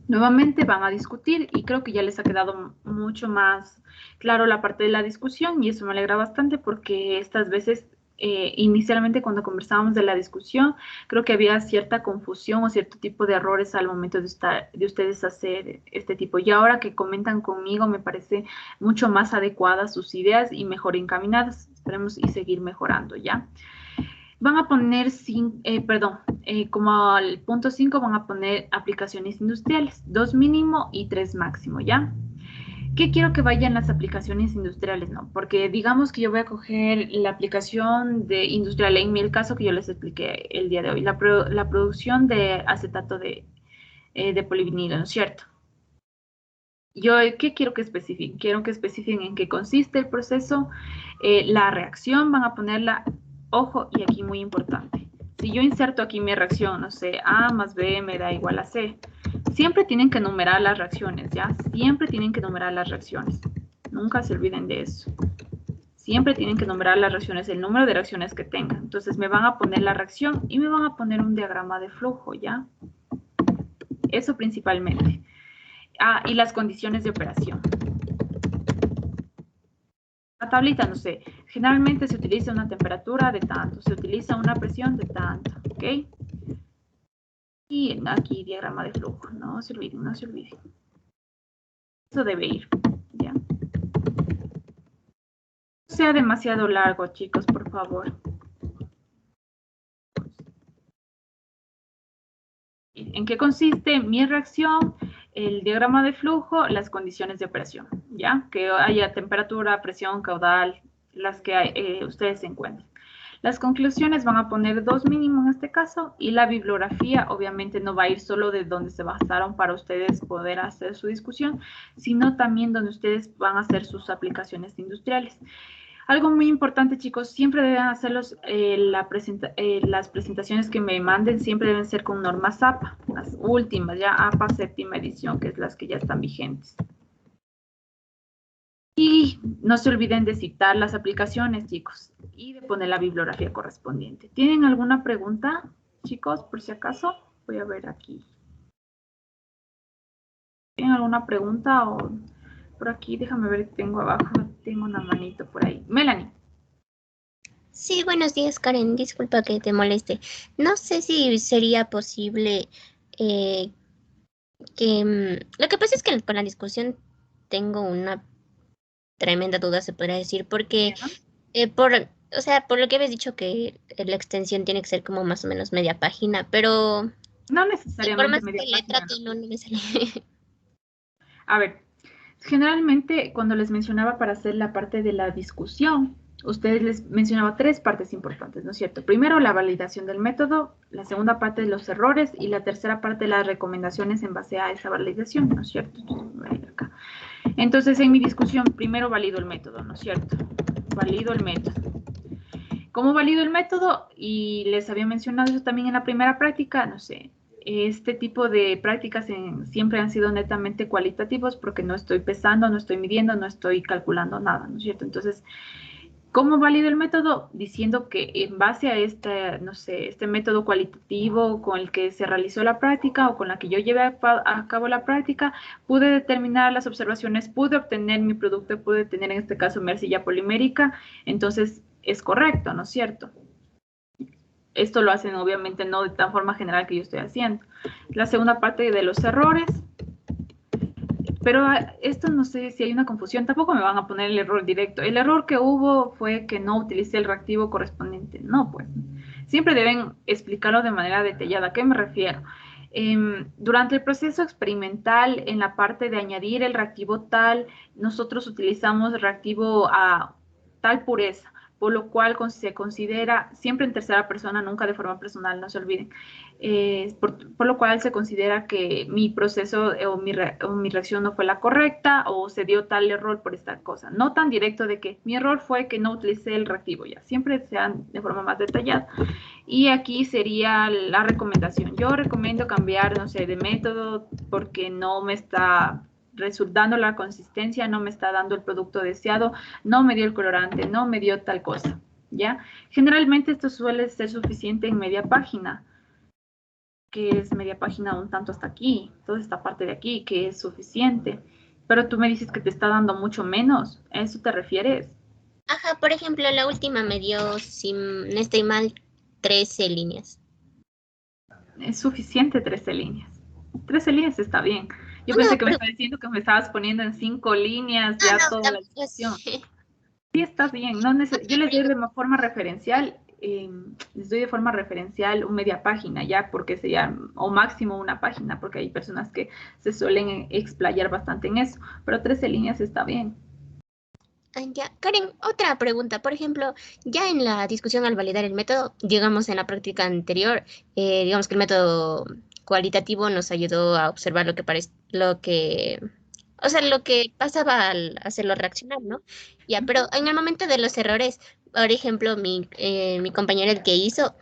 [SPEAKER 2] Nuevamente van a discutir y creo que ya les ha quedado mucho más claro la parte de la discusión y eso me alegra bastante porque estas veces, inicialmente cuando conversábamos de la discusión, creo que había cierta confusión o cierto tipo de errores al momento de ustedes hacer este tipo. Y ahora que comentan conmigo me parece mucho más adecuadas sus ideas y mejor encaminadas. Esperemos y seguir mejorando, ¿ya? Van a poner, como al punto 5 van a poner aplicaciones industriales, 2 mínimo y 3 máximo, ¿ya? ¿Qué quiero que vayan las aplicaciones industriales? No, porque digamos que yo voy a coger la aplicación de industrial, en el caso que yo les expliqué el día de hoy, la producción de acetato de polivinilo, ¿no es cierto? Yo, ¿qué quiero que especifiquen? Quiero que especifiquen en qué consiste el proceso, la reacción, van a ponerla, ojo, y aquí muy importante. Si yo inserto aquí mi reacción, no sé, A más B me da igual a C, siempre tienen que numerar las reacciones, ¿ya? Siempre tienen que numerar las reacciones. Nunca se olviden de eso. Siempre tienen que numerar las reacciones, el número de reacciones que tengan. Entonces me van a poner la reacción y me van a poner un diagrama de flujo, ¿ya? Eso principalmente. Ah, y las condiciones de operación. La tablita, no sé, generalmente se utiliza una temperatura de tanto, se utiliza una presión de tanto, ¿ok? Y aquí diagrama de flujo, no se olviden, no se olviden. Eso debe ir, ¿ya? No sea demasiado largo, chicos, por favor. ¿En qué consiste mi reacción? El diagrama de flujo, las condiciones de operación, ¿ya? Que haya temperatura, presión, caudal, las que ustedes se encuentren. Las conclusiones van a poner 2 mínimo en este caso y la bibliografía obviamente no va a ir solo de donde se basaron para ustedes poder hacer su discusión, sino también donde ustedes van a hacer sus aplicaciones industriales. Algo muy importante, chicos, siempre deben hacerlos, las presentaciones que me manden siempre deben ser con normas APA, las últimas, ya APA séptima edición, que es las que ya están vigentes. Y no se olviden de citar las aplicaciones, chicos, y de poner la bibliografía correspondiente. ¿Tienen alguna pregunta, chicos, por si acaso? Voy a ver aquí. ¿Tienen alguna pregunta o...? Por aquí, déjame ver, tengo abajo, tengo una manito por ahí. Melanie.
[SPEAKER 17] Sí, buenos días, Karen. Disculpa que te moleste. No sé si sería posible lo que pasa es que con la discusión tengo una tremenda duda, se podría decir, porque por lo que habías dicho que la extensión tiene que ser como más o menos media página, pero
[SPEAKER 2] no necesariamente media página.
[SPEAKER 17] No me sale.
[SPEAKER 2] A ver. Generalmente, cuando les mencionaba para hacer la parte de la discusión, ustedes les mencionaba 3 partes importantes, ¿no es cierto? Primero, la validación del método, la segunda parte de los errores y la tercera parte de las recomendaciones en base a esa validación, ¿no es cierto? Entonces, en mi discusión, primero valido el método, ¿no es cierto? Valido el método. ¿Cómo valido el método? Y les había mencionado eso también en la primera práctica, no sé. este tipo de prácticas siempre han sido netamente cualitativos porque no estoy pesando, no estoy midiendo, no estoy calculando nada, ¿no es cierto? Entonces, ¿cómo valido el método? Diciendo que en base a no sé, este método cualitativo con el que se realizó la práctica o con la que yo llevé a cabo la práctica, pude determinar las observaciones, pude obtener mi producto, pude tener en este caso mi arcilla polimérica, entonces es correcto, ¿no es cierto? Esto lo hacen obviamente no de tan forma general que yo estoy haciendo. La segunda parte de los errores. Pero esto no sé si hay una confusión, tampoco me van a poner el error directo. El error que hubo fue que no utilicé el reactivo correspondiente. No, pues. Siempre deben explicarlo de manera detallada. ¿A qué me refiero? Durante el proceso experimental, en la parte de añadir el reactivo tal, nosotros utilizamos el reactivo a tal pureza, por lo cual se considera, siempre en tercera persona, nunca de forma personal, no se olviden, por lo cual se considera que mi proceso o mi reacción no fue la correcta o se dio tal error por esta cosa. No tan directo de que mi error fue que no utilicé el reactivo, ya, siempre sean de forma más detallada. Y aquí sería la recomendación. Yo recomiendo cambiar, no sé, de método porque no me está resultando la consistencia, no me está dando el producto deseado, no me dio el colorante, no me dio tal cosa, ¿ya? Generalmente esto suele ser suficiente en media página, que es media página un tanto hasta aquí, toda esta parte de aquí, que es suficiente. Pero tú me dices que te está dando mucho menos, ¿a eso te refieres?
[SPEAKER 17] Ajá, por ejemplo, la última me dio, si no estoy mal, 13 líneas.
[SPEAKER 2] Es suficiente 13 líneas. 13 líneas está bien. Yo pensé que me estabas diciendo que me estabas poniendo en 5 líneas ya toda la discusión. Sí, está bien. No yo les doy de forma referencial, les doy de forma referencial media página ya, porque sería, o máximo una página, porque hay personas que se suelen explayar bastante en eso, pero 13 líneas está bien.
[SPEAKER 17] Ya, Karen, otra pregunta. Por ejemplo, ya en la discusión al validar el método, digamos en la práctica anterior, digamos que el método cualitativo nos ayudó a observar lo que pasaba al hacerlo reaccionar, ¿no? Ya, pero en el momento de los errores, por ejemplo, mi compañero el que hizo,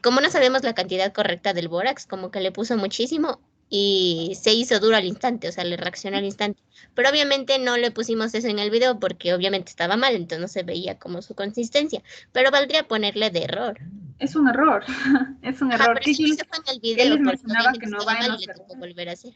[SPEAKER 17] como no sabemos la cantidad correcta del bórax, como que le puso muchísimo y se hizo duro al instante, o sea, le reaccionó al instante. Pero obviamente no le pusimos eso en el video porque obviamente estaba mal, entonces no se veía como su consistencia. Pero valdría ponerle de error.
[SPEAKER 2] Es un error, es un error.
[SPEAKER 17] Pero sí, se fue en el video
[SPEAKER 2] les
[SPEAKER 17] porque
[SPEAKER 2] mencionaba
[SPEAKER 17] obviamente
[SPEAKER 2] que no
[SPEAKER 17] estaba
[SPEAKER 2] va en
[SPEAKER 17] mal
[SPEAKER 2] los
[SPEAKER 17] y le tocó volver a hacer.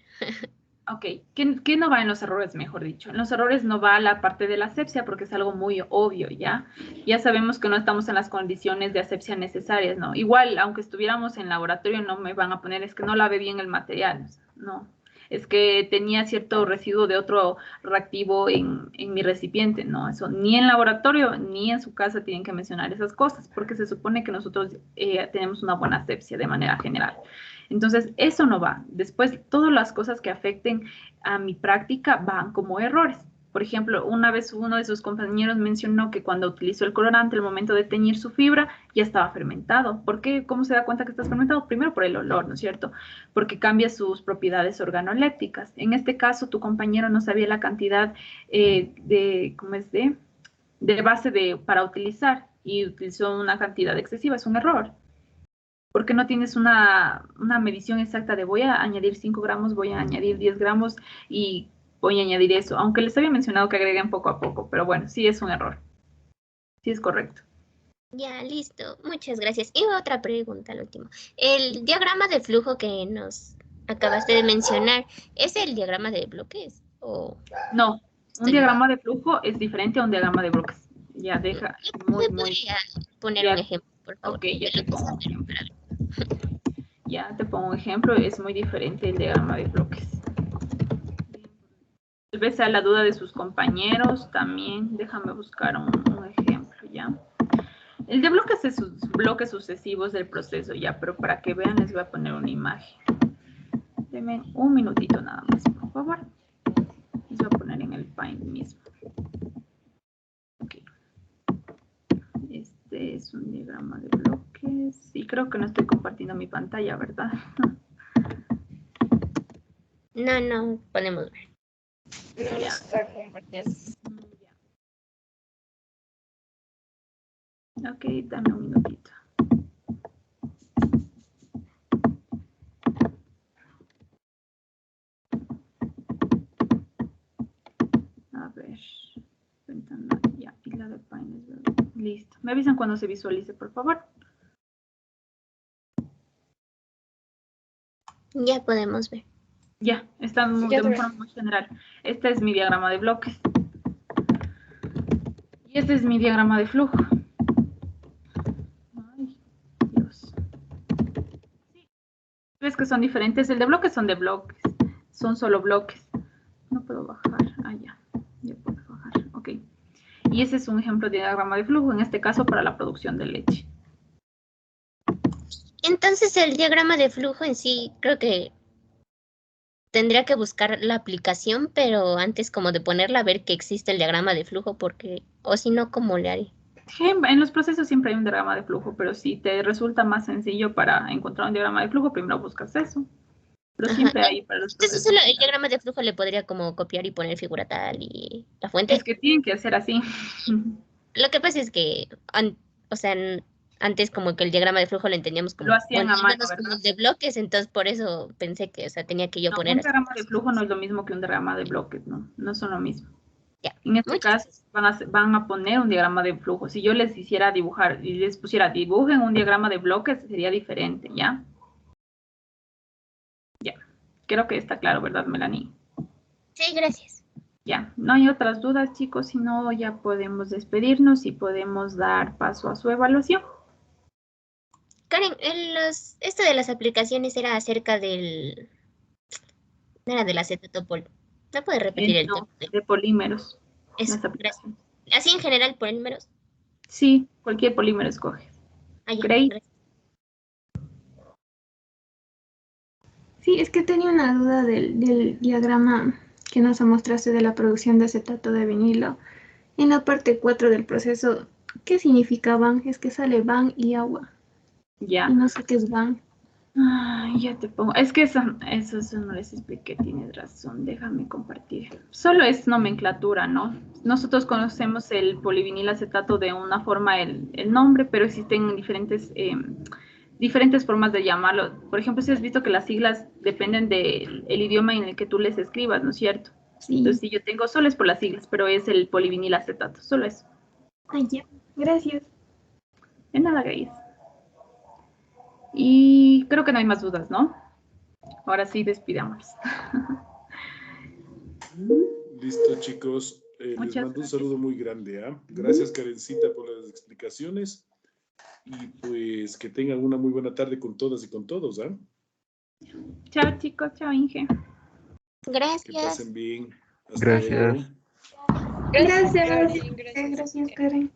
[SPEAKER 2] Ok, ¿qué no va en los errores, mejor dicho? En los errores no va la parte de la asepsia porque es algo muy obvio, ¿ya? Ya sabemos que no estamos en las condiciones de asepsia necesarias, ¿no? Igual, aunque estuviéramos en laboratorio, no me van a poner, es que no lavé bien el material, no. Es que tenía cierto residuo de otro reactivo en mi recipiente, ¿no? Eso ni en laboratorio ni en su casa tienen que mencionar esas cosas porque se supone que nosotros tenemos una buena asepsia de manera general. Entonces, eso no va. Después, todas las cosas que afecten a mi práctica van como errores. Por ejemplo, una vez uno de sus compañeros mencionó que cuando utilizó el colorante, al momento de teñir su fibra, ya estaba fermentado. ¿Por qué? ¿Cómo se da cuenta que estás fermentado? Primero por el olor, ¿no es cierto? Porque cambia sus propiedades organolépticas. En este caso, tu compañero no sabía la cantidad de base para utilizar y utilizó una cantidad excesiva. Es un error. Porque no tienes una medición exacta de voy a añadir 5 gramos, voy a añadir 10 gramos y voy a añadir eso, aunque les había mencionado que agreguen poco a poco, pero bueno, sí es un error. Sí es correcto.
[SPEAKER 17] Ya, listo. Muchas gracias. Y otra pregunta, al último. El diagrama de flujo que nos acabaste de mencionar, ¿es el diagrama de bloques? ¿O?
[SPEAKER 2] No, un diagrama de flujo es diferente a un diagrama de bloques. Ya, deja.
[SPEAKER 17] ¿Me podría poner un ejemplo, por favor?
[SPEAKER 2] Ok, ya te pongo un ejemplo. Ya te pongo un ejemplo, es muy diferente el diagrama de bloques. Tal vez sea la duda de sus compañeros también. Déjame buscar un ejemplo, ¿ya? El de bloques es sus bloques sucesivos del proceso, ya, pero para que vean les voy a poner una imagen. Denme un minutito nada más, por favor. Les voy a poner en el Paint mismo. Ok. Este es un diagrama de bloques. Sí, creo que no estoy compartiendo mi pantalla, ¿verdad?
[SPEAKER 17] No, podemos ver.
[SPEAKER 2] No ya. Está compartiendo. Ok, dame un minutito. Listo. Me avisan cuando se visualice, por favor.
[SPEAKER 17] Ya podemos ver.
[SPEAKER 2] Ya, está de una forma muy general. Este es mi diagrama de bloques. Y este es mi diagrama de flujo. Ay, Dios. Sí. ¿Ves que son diferentes? El de bloques son de bloques. Son solo bloques. No puedo bajar. Ah, ya. Ya puedo bajar. Ok. Y ese es un ejemplo de diagrama de flujo, en este caso para la producción de leche.
[SPEAKER 17] Entonces el diagrama de flujo en sí, creo que tendría que buscar la aplicación, pero antes como de ponerla a ver que existe el diagrama de flujo, porque, o si no, ¿cómo le haré?
[SPEAKER 2] En los procesos siempre hay un diagrama de flujo, pero si te resulta más sencillo para encontrar un diagrama de flujo, primero buscas eso. Pero siempre hay para los
[SPEAKER 17] procesos. Entonces solo el diagrama de flujo le podría como copiar y poner figura tal y la fuente.
[SPEAKER 2] Es que tienen que hacer así.
[SPEAKER 17] Lo que pasa es que, o sea, antes como que el diagrama de flujo lo entendíamos como,
[SPEAKER 2] lo hacían a mano,
[SPEAKER 17] como de bloques, entonces por eso pensé que, o sea, tenía que yo poner.
[SPEAKER 2] Un diagrama de flujo no es lo mismo que un diagrama de bloques, ¿no? No son lo mismo. Ya. En este caso van a poner un diagrama de flujo. Si yo les hiciera dibujar y les pusiera dibujen un diagrama de bloques, sería diferente, ¿ya? Ya. Creo que está claro, ¿verdad, Melanie?
[SPEAKER 17] Sí, gracias.
[SPEAKER 2] Ya, no hay otras dudas, chicos, si no ya podemos despedirnos y podemos dar paso a su evaluación.
[SPEAKER 17] Karen, esto de las aplicaciones era acerca del... No era del acetopol. ¿No puedes repetir el
[SPEAKER 2] tema? De polímeros.
[SPEAKER 17] Eso, gracias. ¿Así en general polímeros?
[SPEAKER 2] Sí, cualquier polímero escoge.
[SPEAKER 17] Gracias.
[SPEAKER 5] Sí, es que tenía una duda del diagrama que nos mostraste de la producción de acetato de vinilo. En la parte 4 del proceso, ¿qué significaban? Es que sale van y agua.
[SPEAKER 2] Ya.
[SPEAKER 5] Y no sé qué es van.
[SPEAKER 2] Ay, ya te pongo. Es que eso no les expliqué, tienes razón. Déjame compartir. Solo es nomenclatura, ¿no? Nosotros conocemos el polivinilaceto de una forma, el nombre, pero existen diferentes formas de llamarlo. Por ejemplo, si has visto que las siglas dependen del idioma en el que tú les escribas, ¿no es cierto?
[SPEAKER 5] Sí.
[SPEAKER 2] Entonces, si yo tengo, solo es por las siglas, pero es el polivinilacetato, solo eso.
[SPEAKER 5] Ay, ya. Gracias.
[SPEAKER 2] De nada, Grace. Y creo que no hay más dudas, ¿no? Ahora sí, despidamos.
[SPEAKER 1] Listo, chicos. Les mando un saludo muy grande. Gracias, Karencita, por las explicaciones. Y pues que tengan una muy buena tarde con todas y con todos.
[SPEAKER 2] Chao, chicos. Chao, Inge.
[SPEAKER 17] Gracias.
[SPEAKER 1] Que pasen bien.
[SPEAKER 10] Gracias.
[SPEAKER 5] Gracias, Karen.